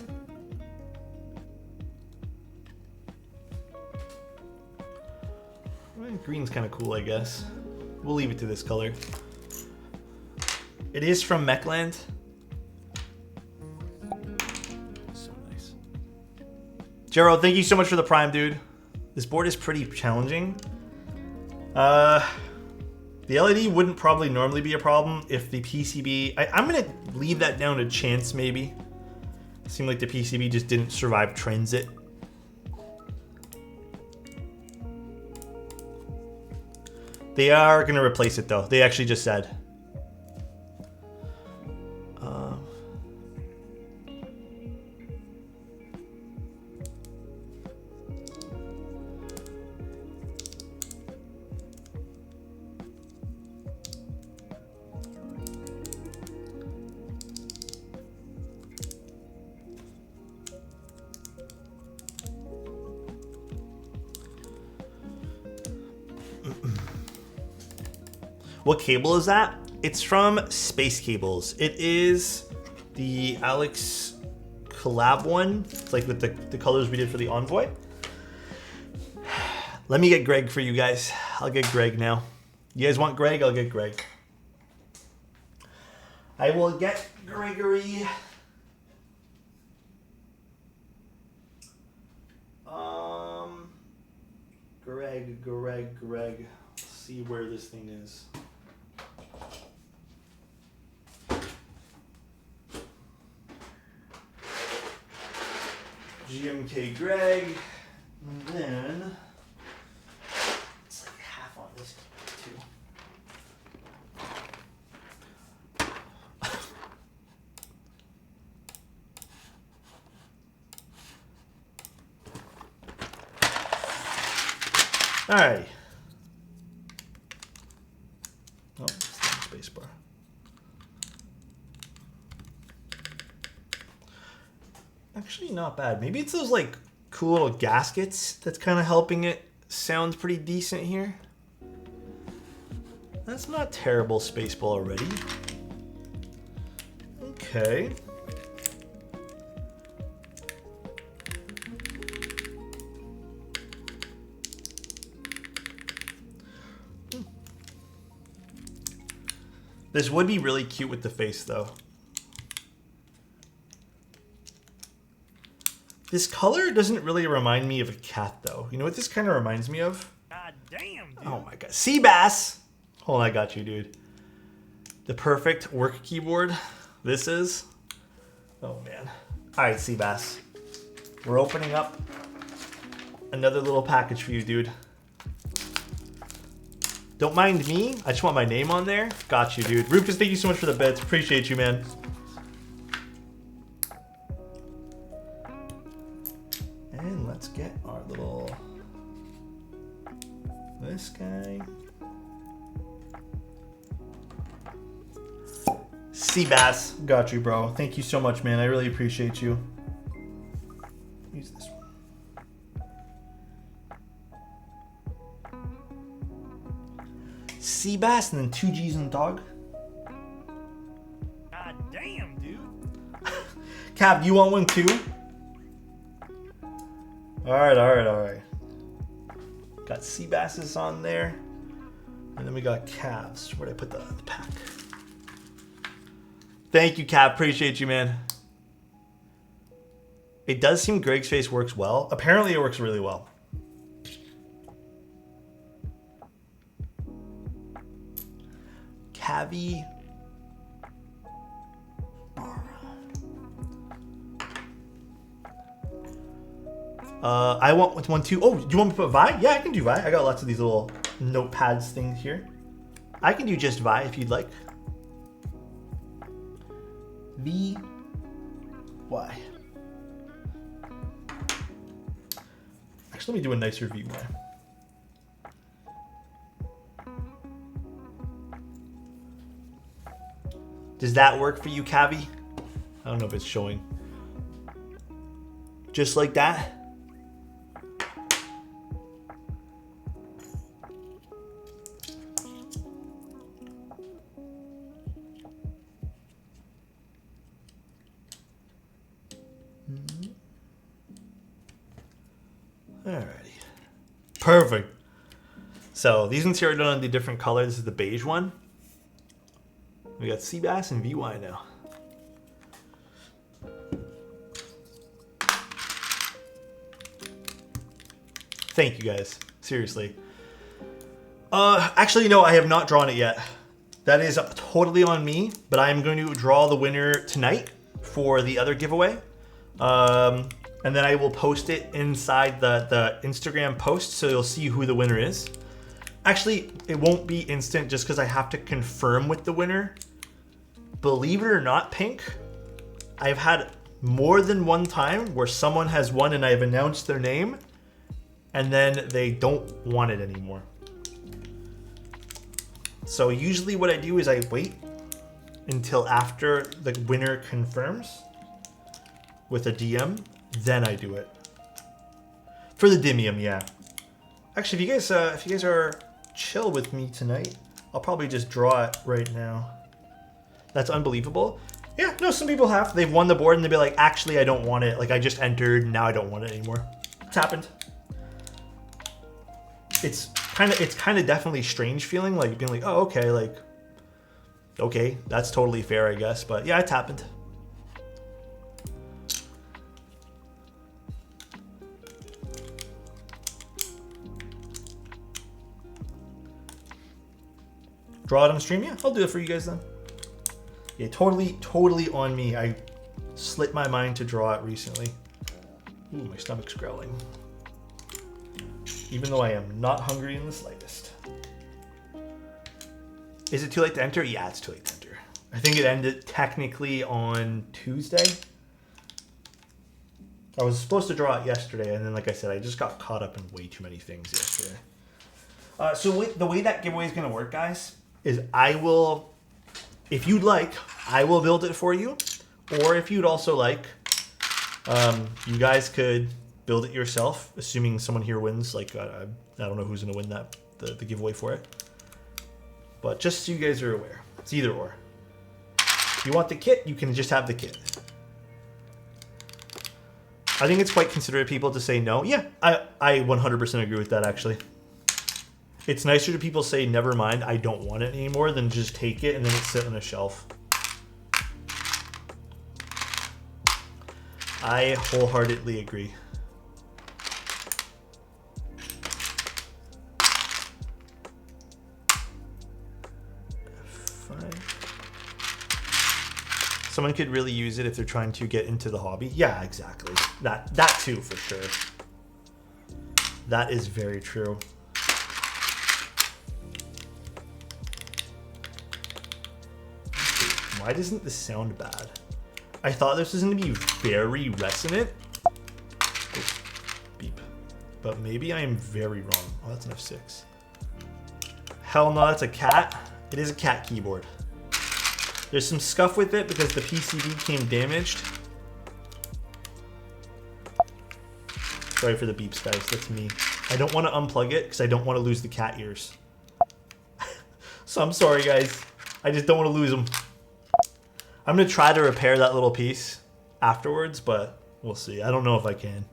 Green's kind of cool, I guess. We'll leave it to this color. It is from Mechland. So nice. Gerald, thank you so much for the Prime, dude. This board is pretty challenging. The LED wouldn't probably normally be a problem if the PCB... I'm going to leave that down to chance, maybe. It seemed like the PCB just didn't survive transit. They are going to replace it, though. They actually just said. What cable is that? It's from Space Cables. It is the Alex collab one. It's like with the colors we did for the Envoy. Let me get Greg for you guys. I'll get Greg now. You guys want Greg? I'll get Greg. I will get Gregory. Greg. Let's see where this thing is. GMK Greg, and then it's like half on this too. All right. Oh, space bar. Actually, not bad. Maybe it's those like cool little gaskets that's kind of helping it sound pretty decent here. That's not terrible, Spaceball already. Okay. This would be really cute with the face, though. This color doesn't really remind me of a cat, though. You know what this kind of reminds me of? God damn, dude. Oh my god. Seabass! Hold on, I got you, dude. The perfect work keyboard. This is. Oh man. All right, Seabass. We're opening up another little package for you, dude. Don't mind me. I just want my name on there. Got you, dude. Rufus, thank you so much for the bits. Appreciate you, man. And let's get our little... this guy. Seabass. Got you, bro. Thank you so much, man. I really appreciate you. Use this one. Seabass and then 2 G's and dog. God damn, dude. Cap, you want one too? Alright. Got Seabasses on there. And then we got calves. Where'd I put the pack? Thank you, Cap. Appreciate you, man. It does seem Greg's face works well. Apparently it works really well. Cavi. I want with one too. Oh, do you want me to put Vi? Yeah, I can do Vi. I got lots of these little notepads things here. I can do just Vi if you'd like. V Y. Actually, let me do a nicer VY. Does that work for you, Cavi? I don't know if it's showing. Just like that. Alrighty. Perfect. So these ones here are done in the different color. This is the beige one. We got Seabass and VY now. Thank you guys. Seriously. Actually, no, I have not drawn it yet. That is totally on me, but I am going to draw the winner tonight for the other giveaway. And then I will post it inside the Instagram post, so you'll see who the winner is. Actually, it won't be instant just because I have to confirm with the winner. Believe it or not, Pink, I've had more than one time where someone has won and I've announced their name and then they don't want it anymore. So usually what I do is I wait until after the winner confirms with a DM, then I do it. For the Dimium, yeah. Actually, if you guys are chill with me tonight, I'll probably just draw it right now. That's unbelievable. Yeah, no, some people have. They've won the board and they'll be like, actually, I don't want it. Like, I just entered, and now I don't want it anymore. It's happened. It's kind of definitely strange feeling, like being like, oh, okay, like, okay, that's totally fair, I guess. But yeah, it's happened. Draw it on stream? Yeah, I'll do it for you guys then. Yeah, totally on me. I slipped my mind to draw it recently. Ooh, my stomach's growling. Even though I am not hungry in the slightest. Is it too late to enter? Yeah, it's too late to enter. I think it ended technically on Tuesday. I was supposed to draw it yesterday, and then like I said, I just got caught up in way too many things yesterday. So the way that giveaway is going to work, guys, is I will, if you'd like, I will build it for you. Or if you'd also like, you guys could build it yourself, assuming someone here wins. Like, I don't know who's going to win that the giveaway for it. But just so you guys are aware, it's either or. If you want the kit, you can just have the kit. I think it's quite considerate of people to say no. Yeah, I 100% agree with that, actually. It's nicer to people say, never mind, I don't want it anymore, than just take it and then it's sit on a shelf. I wholeheartedly agree. F5. Someone could really use it if they're trying to get into the hobby. Yeah, exactly. That too, for sure. That is very true. Why doesn't this sound bad? I thought this was going to be very resonant. Oh, beep. But maybe I am very wrong. Oh, that's an F6. Hell no, that's a cat. It is a cat keyboard. There's some scuff with it because the PCB came damaged. Sorry for the beeps, guys. That's me. I don't want to unplug it because I don't want to lose the cat ears. So I'm sorry, guys. I just don't want to lose them. I'm going to try to repair that little piece afterwards, but we'll see. I don't know if I can.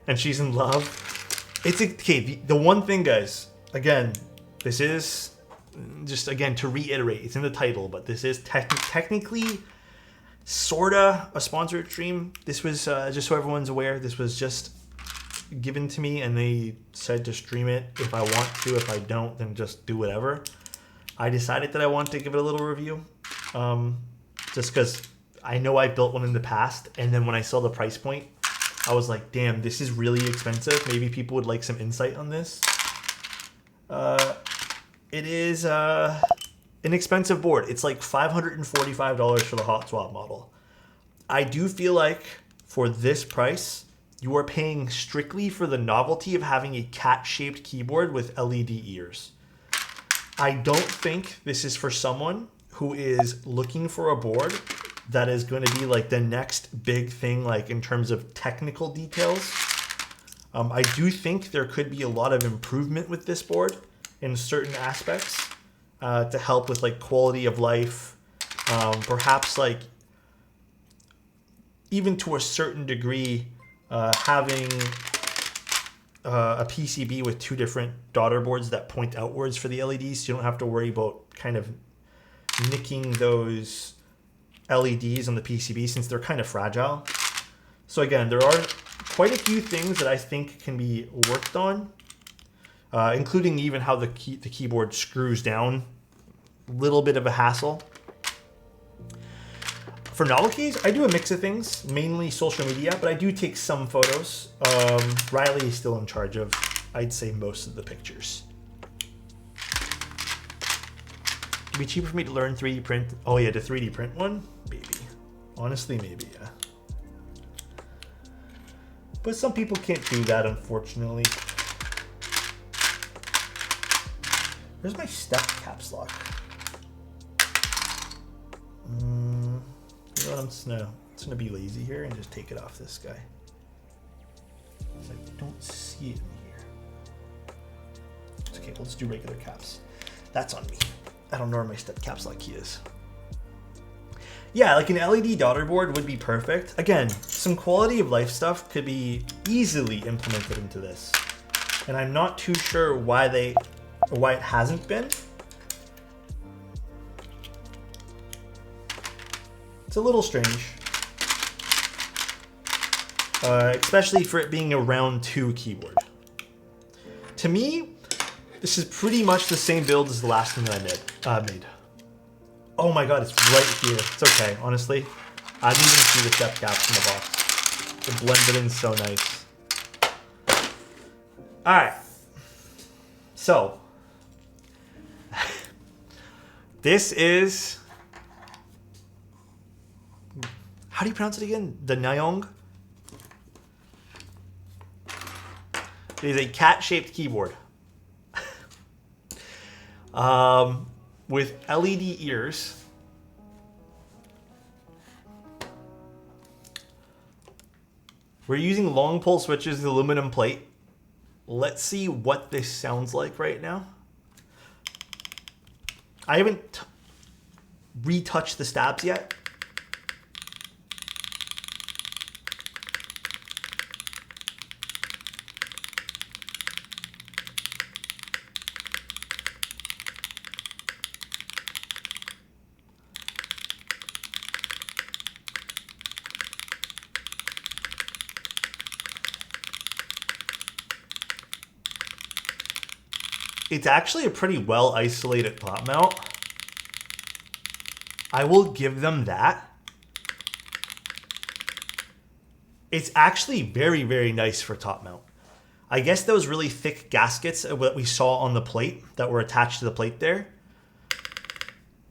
And she's in love. It's okay. The one thing, guys, again, this is just, again, to reiterate, it's in the title, but this is technically sorta a sponsored stream. This was, just so everyone's aware, this was just given to me and they said to stream it if I want to. If I don't, then just do whatever. I decided that I want to give it a little review, just because I know I built one in the past, and then when I saw the price point, I was like, damn, this is really expensive. Maybe people would like some insight on this. It is an expensive board. It's like $545 for the hot swap model. I do feel like for this price, you are paying strictly for the novelty of having a cat-shaped keyboard with LED ears. I don't think this is for someone who is looking for a board that is going to be like the next big thing, like in terms of technical details. I do think there could be a lot of improvement with this board in certain aspects to help with like quality of life, perhaps like even to a certain degree, having a PCB with two different daughter boards that point outwards for the LEDs, so you don't have to worry about kind of nicking those LEDs on the PCB since they're kind of fragile. So again, there are quite a few things that I think can be worked on, including even how the keyboard screws down. A little bit of a hassle. For novelties, I do a mix of things, mainly social media, but I do take some photos. Riley is still in charge of, I'd say, most of the pictures. It'd be cheaper for me to learn 3D print. Oh yeah, to 3D print one? Maybe. Honestly, maybe, yeah. But some people can't do that, unfortunately. Where's my step caps lock? You know what, I'm just gonna be lazy here and just take it off this guy. I don't see it in here. It's okay, we'll just do regular caps. That's on me. I don't know where my step caps lock key is. Yeah, like an LED daughter board would be perfect. Again, some quality of life stuff could be easily implemented into this. And I'm not too sure why it hasn't been. It's a little strange. Especially for it being a round 2 keyboard. To me, this is pretty much the same build as the last thing that I made. Oh my god, it's right here. It's okay, honestly. I didn't even see the step caps in the box. It blended in so nice. Alright. So. This is... How do you pronounce it again? The Nyaong? It is a cat-shaped keyboard. With LED ears. We're using long pole switches, the aluminum plate. Let's see what this sounds like right now. I haven't retouched the stabs yet. It's actually a pretty well isolated pop mount. I will give them that. It's actually very, very nice for top mount. I guess those really thick gaskets that we saw on the plate that were attached to the plate there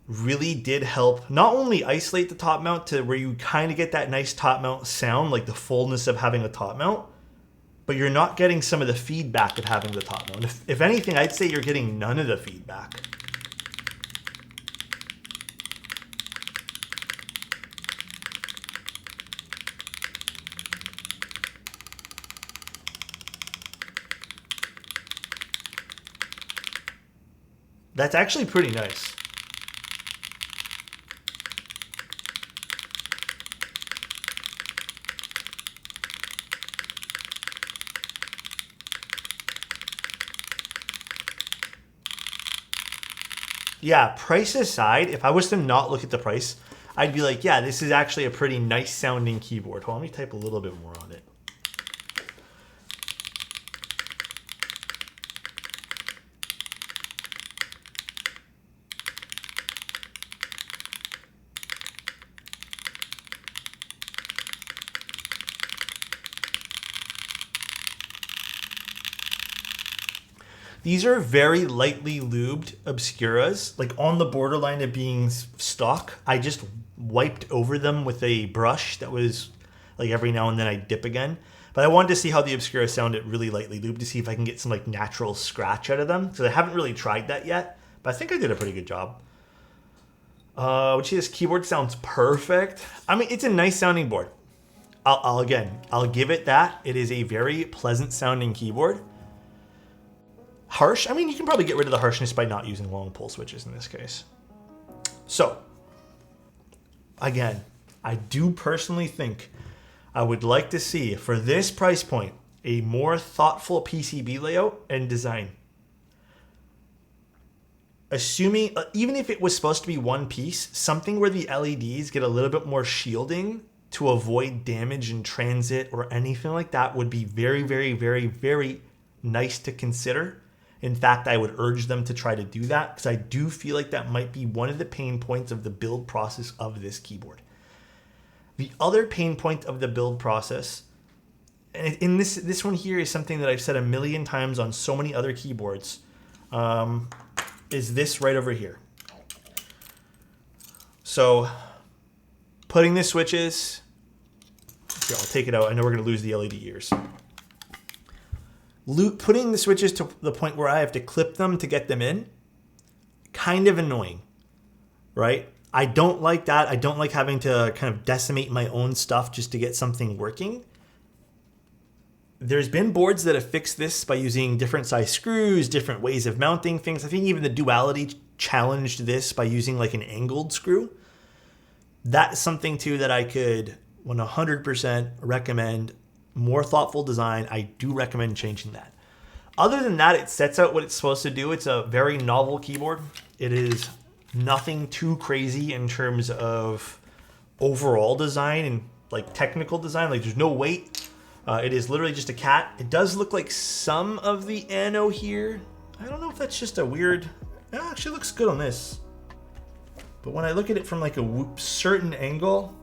really did help not only isolate the top mount to where you kind of get that nice top mount sound, like the fullness of having a top mount, but you're not getting some of the feedback of having the top mount. If anything, I'd say you're getting none of the feedback. That's actually pretty nice. Yeah, price aside, if I was to not look at the price, I'd be like, yeah, this is actually a pretty nice sounding keyboard. Hold on, let me type a little bit more on it. These are very lightly lubed Obscuras, like on the borderline of being stock. I just wiped over them with a brush that was like every now and then I dip again. But I wanted to see how the Obscura sounded really lightly lubed to see if I can get some like natural scratch out of them. So I haven't really tried that yet, but I think I did a pretty good job. Which this keyboard sounds perfect. I mean, it's a nice sounding board. I'll give it that. It is a very pleasant sounding keyboard. Harsh, I mean, you can probably get rid of the harshness by not using long pull switches in this case. So, again, I do personally think I would like to see, for this price point, a more thoughtful PCB layout and design. Assuming, even if it was supposed to be one piece, something where the LEDs get a little bit more shielding to avoid damage in transit or anything like that would be very, very, very, very nice to consider. In fact, I would urge them to try to do that because I do feel like that might be one of the pain points of the build process of this keyboard. The other pain point of the build process, and in this one here is something that I've said a million times on so many other keyboards, is this right over here. So putting the switches, here, I'll take it out. I know we're going to lose the LED ears. Putting the switches to the point where I have to clip them to get them in, kind of annoying, right? I don't like that. I don't like having to kind of decimate my own stuff just to get something working. There's been boards that have fixed this by using different size screws, different ways of mounting things. I think even the Duality challenged this by using like an angled screw. That's something too that I could 100% recommend. More thoughtful design. I do recommend changing that. Other than that, it sets out what it's supposed to do. It's a very novel keyboard. It is nothing too crazy in terms of overall design and like technical design. Like there's no weight. It is literally just a cat. It does look like some of the ano here. I don't know if that's just a weird... It actually looks good on this. But when I look at it from like a certain angle,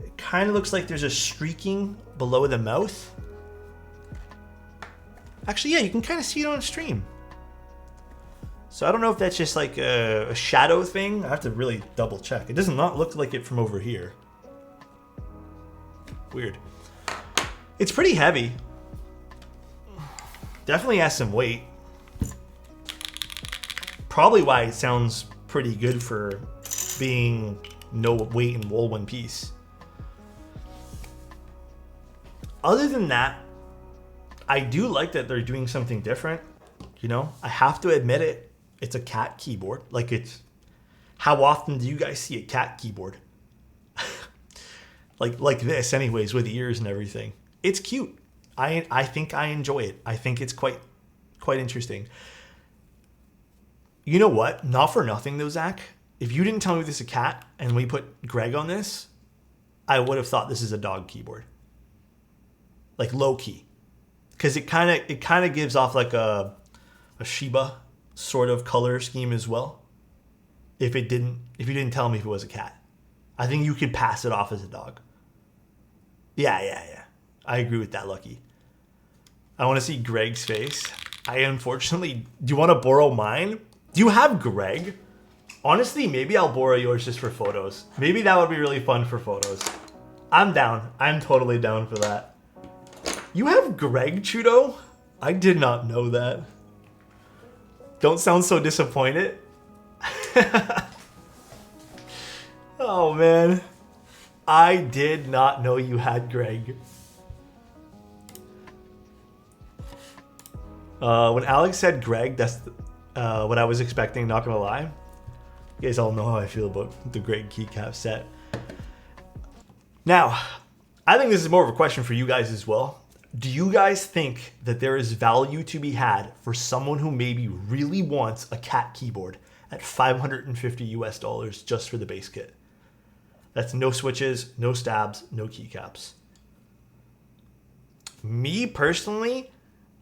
it kind of looks like there's a streaking below the mouth. Actually, yeah, you can kind of see it on stream. So I don't know if that's just like a shadow thing. I have to really double check. It does not look like it from over here. Weird. It's pretty heavy. Definitely has some weight. Probably why it sounds pretty good for being no weight and wool one piece. Other than that, I do like that they're doing something different. You know, I have to admit it. It's a cat keyboard. Like it's, how often do you guys see a cat keyboard? like this anyways, with ears and everything. It's cute. I think I enjoy it. I think it's quite interesting. You know what? Not for nothing though, Zach. If you didn't tell me this is a cat and we put Greg on this, I would have thought this is a dog keyboard. Like low key. Because it kind of gives off like a Shiba sort of color scheme as well. if you didn't tell me if it was a cat. I think you could pass it off as a dog. Yeah. I agree with that, Lucky. I want to see Greg's face. I unfortunately... Do you want to borrow mine? Do you have Greg? Honestly, maybe I'll borrow yours just for photos. Maybe that would be really fun for photos. I'm down. I'm totally down for that. You have Greg, Chudo? I did not know that. Don't sound so disappointed. Oh, man. I did not know you had Greg. When Alex said Greg, that's what I was expecting, not gonna lie. You guys all know how I feel about the Greg keycap set. Now, I think this is more of a question for you guys as well. Do you guys think that there is value to be had for someone who maybe really wants a cat keyboard at $550 US just for the base kit? That's no switches, no stabs, no keycaps. Me personally,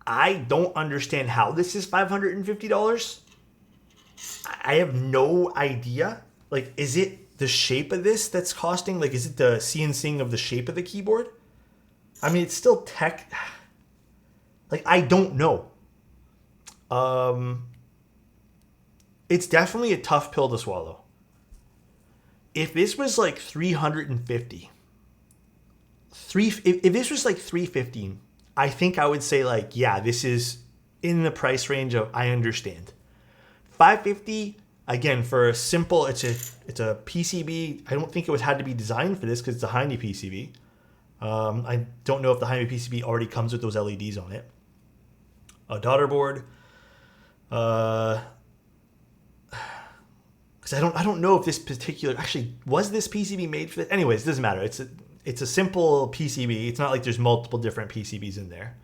I don't understand how this is $550. I have no idea. Like, is it the shape of this that's costing? Like, is it the CNCing of the shape of the keyboard? I mean, it's still tech. Like, I don't know. It's definitely a tough pill to swallow. If this was like 350, if this was like 350, I think I would say like, yeah, this is in the price range of I understand. 550 again for a simple. It's a PCB. I don't think it had to be designed for this because it's a Heine PCB. I don't know if the Heine PCB already comes with those LEDs on it. A daughter board. Because I don't know if this particular actually was this PCB made for this. Anyways, it doesn't matter. It's a simple PCB. It's not like there's multiple different PCBs in there.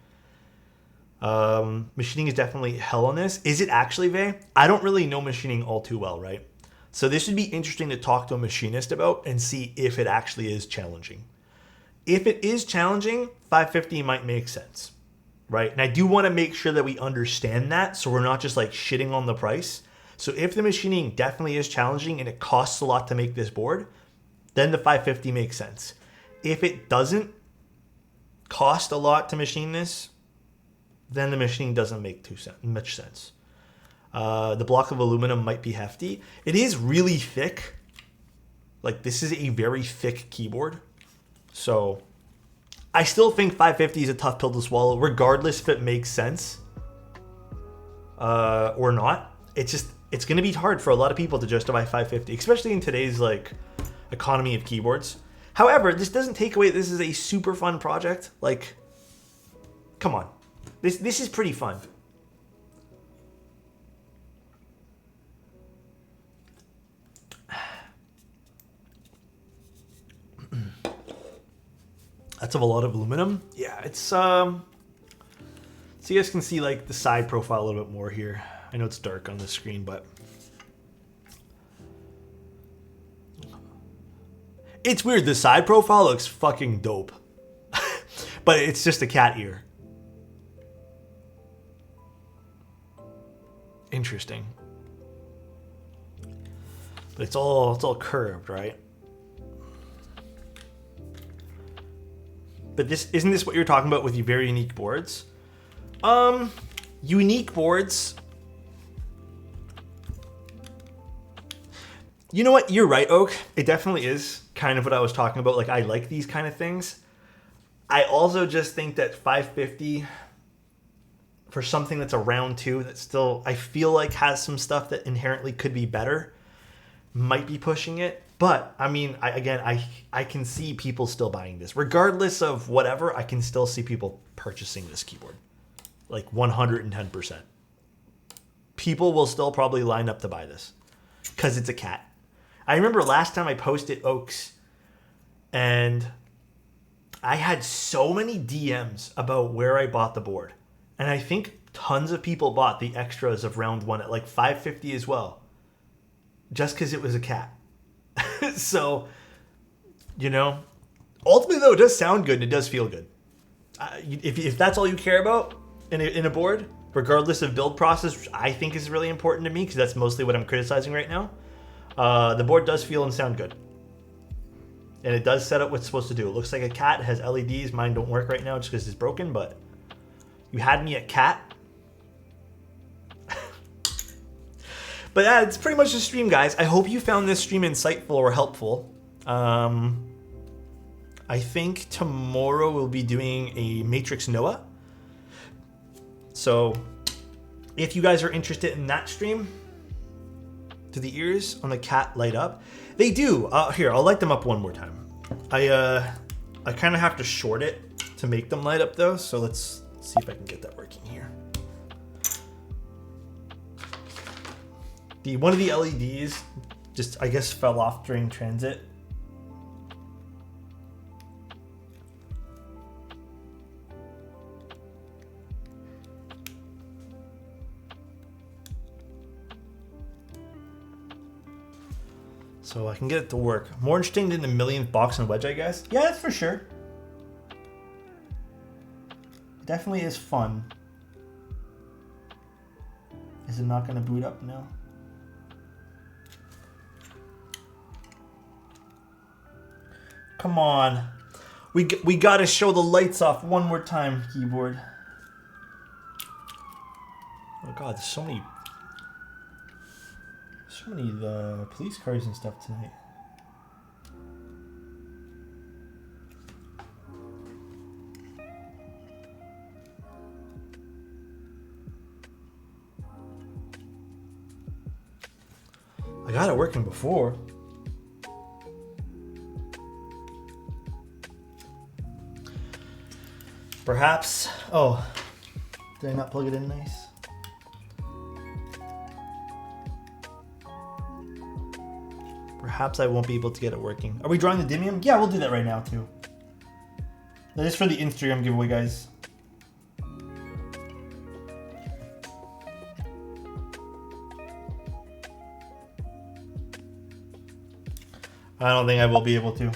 Machining is definitely hell on this. Is it actually, Vay? I don't really know machining all too well, right? So this would be interesting to talk to a machinist about and see if it actually is challenging. If it is challenging, 550 might make sense, right? And I do want to make sure that we understand that so we're not just like shitting on the price. So if the machining definitely is challenging and it costs a lot to make this board, then the 550 makes sense. If it doesn't cost a lot to machine this, then the machining doesn't make much sense. The block of aluminum might be hefty. It is really thick. Like, this is a very thick keyboard. So I still think 550 is a tough pill to swallow, regardless if it makes sense or not. It's going to be hard for a lot of people to justify 550, especially in today's like economy of keyboards. However, this doesn't take away this is a super fun project. Like, come on. This is pretty fun. That's of a lot of aluminum. Yeah, it's so you guys can see like the side profile a little bit more here. I know it's dark on the screen, but it's weird. The side profile looks fucking dope. But it's just a cat ear. Interesting. But it's all curved, right? But isn't this what you're talking about with your very unique boards? Unique boards. You know what? You're right, Oak. It definitely is kind of what I was talking about. Like, I like these kind of things. I also just think that 550 for something that's a round two that still I feel like has some stuff that inherently could be better might be pushing it. But I mean, I can see people still buying this. Regardless of whatever, I can still see people purchasing this keyboard. Like 110%. People will still probably line up to buy this because it's a cat. I remember last time I posted Oaks and I had so many DMs about where I bought the board. And I think tons of people bought the extras of round one at like 550 as well. Just because it was a cat. So, you know, ultimately though, it does sound good and it does feel good. If that's all you care about in a board, regardless of build process, which I think is really important to me because that's mostly what I'm criticizing right now. The board does feel and sound good. And it does set up what's supposed to do. It looks like a cat. It has LEDs. Mine don't work right now just because it's broken, but you had me at cat. But it's pretty much the stream, guys. I hope you found this stream insightful or helpful. I think tomorrow we'll be doing a Matrix Noah. So if you guys are interested in that stream, do the ears on the cat light up? They do. Here, I'll light them up one more time. I kind of have to short it to make them light up though. So let's see if I can get that working here. One of the LEDs just, I guess, fell off during transit. So I can get it to work. More interesting than the millionth box and wedge, I guess. Yeah, that's for sure. It definitely is fun. Is it not going to boot up now? Come on. We got to show the lights off one more time, keyboard. Oh god, there's so many police cars and stuff tonight. I got it working before. Perhaps. Oh, did I not plug it in nice? Perhaps I won't be able to get it working. Are we drawing the Dimium? Yeah, we'll do that right now too. That is for the Instagram giveaway, guys. I don't think I will be able to.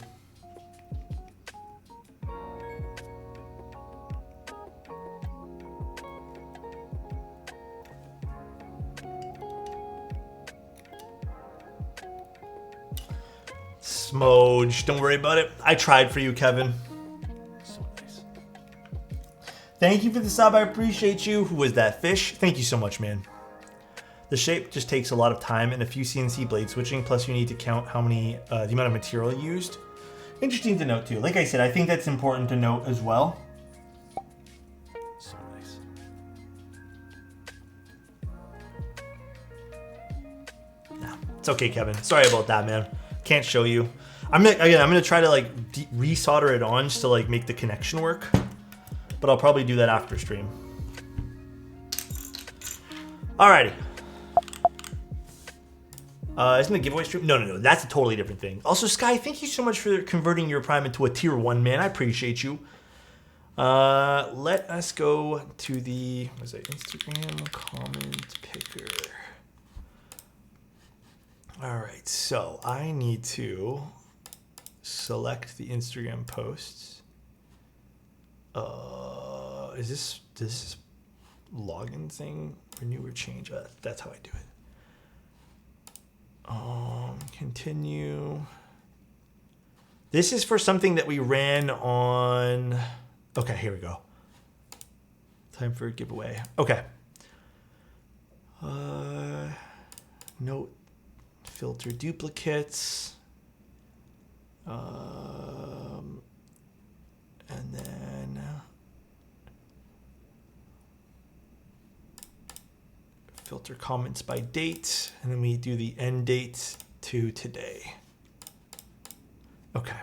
Smoj, don't worry about it. I tried for you, Kevin. So nice. Thank you for the sub. I appreciate you. Who was that? Fish? Thank you so much, man. The shape just takes a lot of time and a few CNC blade switching, plus you need to count how many, the amount of material used. Interesting to note too. Like I said, I think that's important to note as well. So nice. Nah, it's okay, Kevin. Sorry about that, man. Can't show you. I'm gonna try to like re-solder it on just to like make the connection work, but I'll probably do that after stream. Alrighty. Isn't the giveaway stream? No. That's a totally different thing. Also, Sky, thank you so much for converting your Prime into a tier 1, man. I appreciate you. Let us go to the, what is it, Instagram comment picker. All right, so I need to select the Instagram posts. Is this login thing renew or change? That's how I do it. Continue. This is for something that we ran on. Okay, here we go. Time for a giveaway. Okay. Note filter duplicates. And then filter comments by date, and then we do the end date to today. Okay.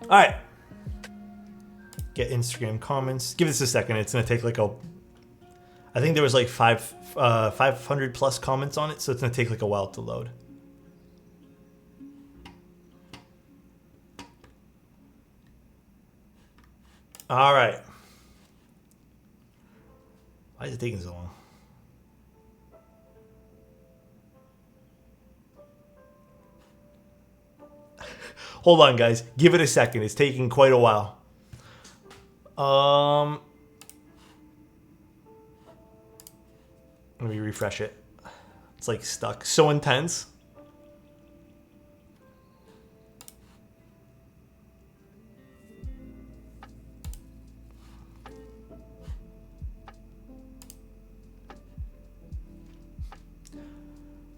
All right. Get Instagram comments. Give this a second. It's gonna take like I think there was like 500 plus comments on it, so it's gonna take like a while to load. All right. Why is it taking so long? Hold on, guys. Give it a second. It's taking quite a while. Let me refresh it. It's like stuck. So intense.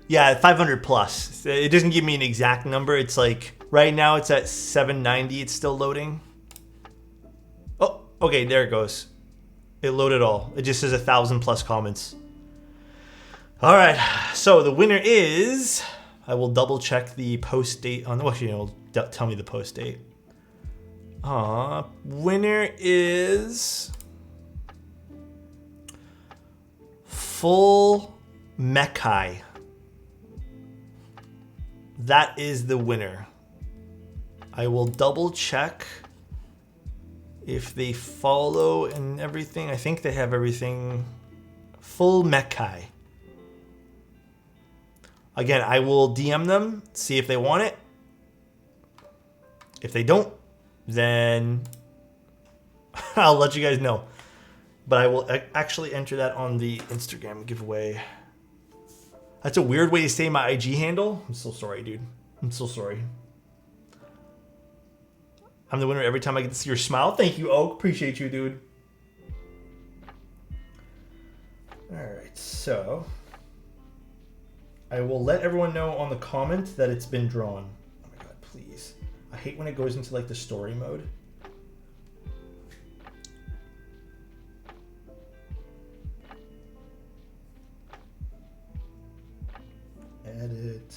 Yeah, 500 plus. It doesn't give me an exact number. It's like, right now it's at 790. It's still loading. Oh, okay, there it goes. It loaded all. It just says 1,000 plus comments. All right, so the winner is, I will double check the post date on, well, actually, it'll tell me the post date. Winner is Full Mekai. That is the winner. I will double check if they follow and everything. I think they have everything. Full Mekai. Again, I will DM them, see if they want it. If they don't, then I'll let you guys know. But I will actually enter that on the Instagram giveaway. That's a weird way to say my IG handle. I'm so sorry, dude. I'm so sorry. I'm the winner every time I get to see your smile. Thank you, Oak. Appreciate you, dude. All right, so I will let everyone know on the comment that it's been drawn. Oh my God, please. I hate when it goes into like the story mode. Edit.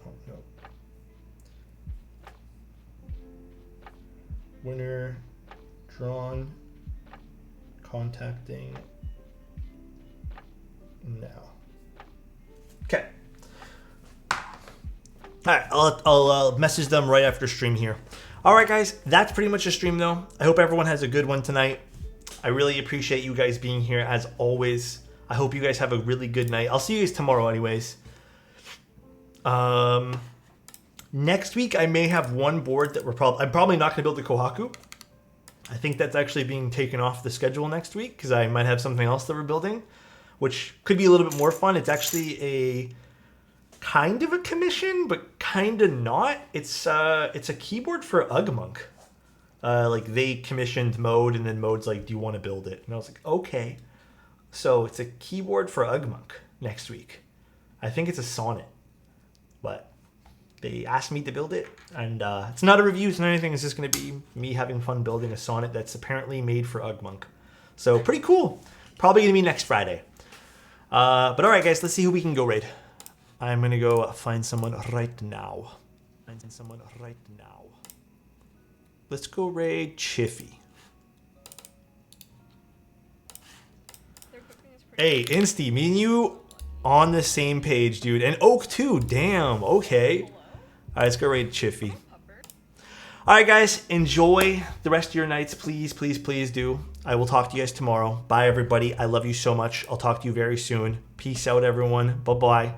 Oh no. Winner drawn. Contacting now. Okay. All right, I'll message them right after stream here. All right, guys, that's pretty much a stream though. I hope everyone has a good one tonight. I really appreciate you guys being here as always. I hope you guys have a really good night. I'll see you guys tomorrow anyways. Next week I may have one board that I'm probably not going to build the Kohaku. I think that's actually being taken off the schedule next week because I might have something else that we're building, which could be a little bit more fun. It's actually a kind of a commission, but kind of not. It's a keyboard for Ugmonk. Like they commissioned Mode, and then Mode's like, "Do you want to build it?" And I was like, "Okay." So it's a keyboard for Ugmonk next week. I think it's a Sonnet, but they asked me to build it, and it's not a review, it's not anything. It's just going to be me having fun building a Sonnet that's apparently made for Ugmonk. So pretty cool. Probably going to be next Friday. But all right, guys, let's see who we can go raid. I'm going to go find someone right now. Let's go raid Chiffy. Hey, Insty, me and you on the same page, dude. And Oak, too. Damn, okay. All right, let's go raid Chiffy. All right, guys, enjoy the rest of your nights. Please, please, please do. I will talk to you guys tomorrow. Bye, everybody. I love you so much. I'll talk to you very soon. Peace out, everyone. Bye-bye.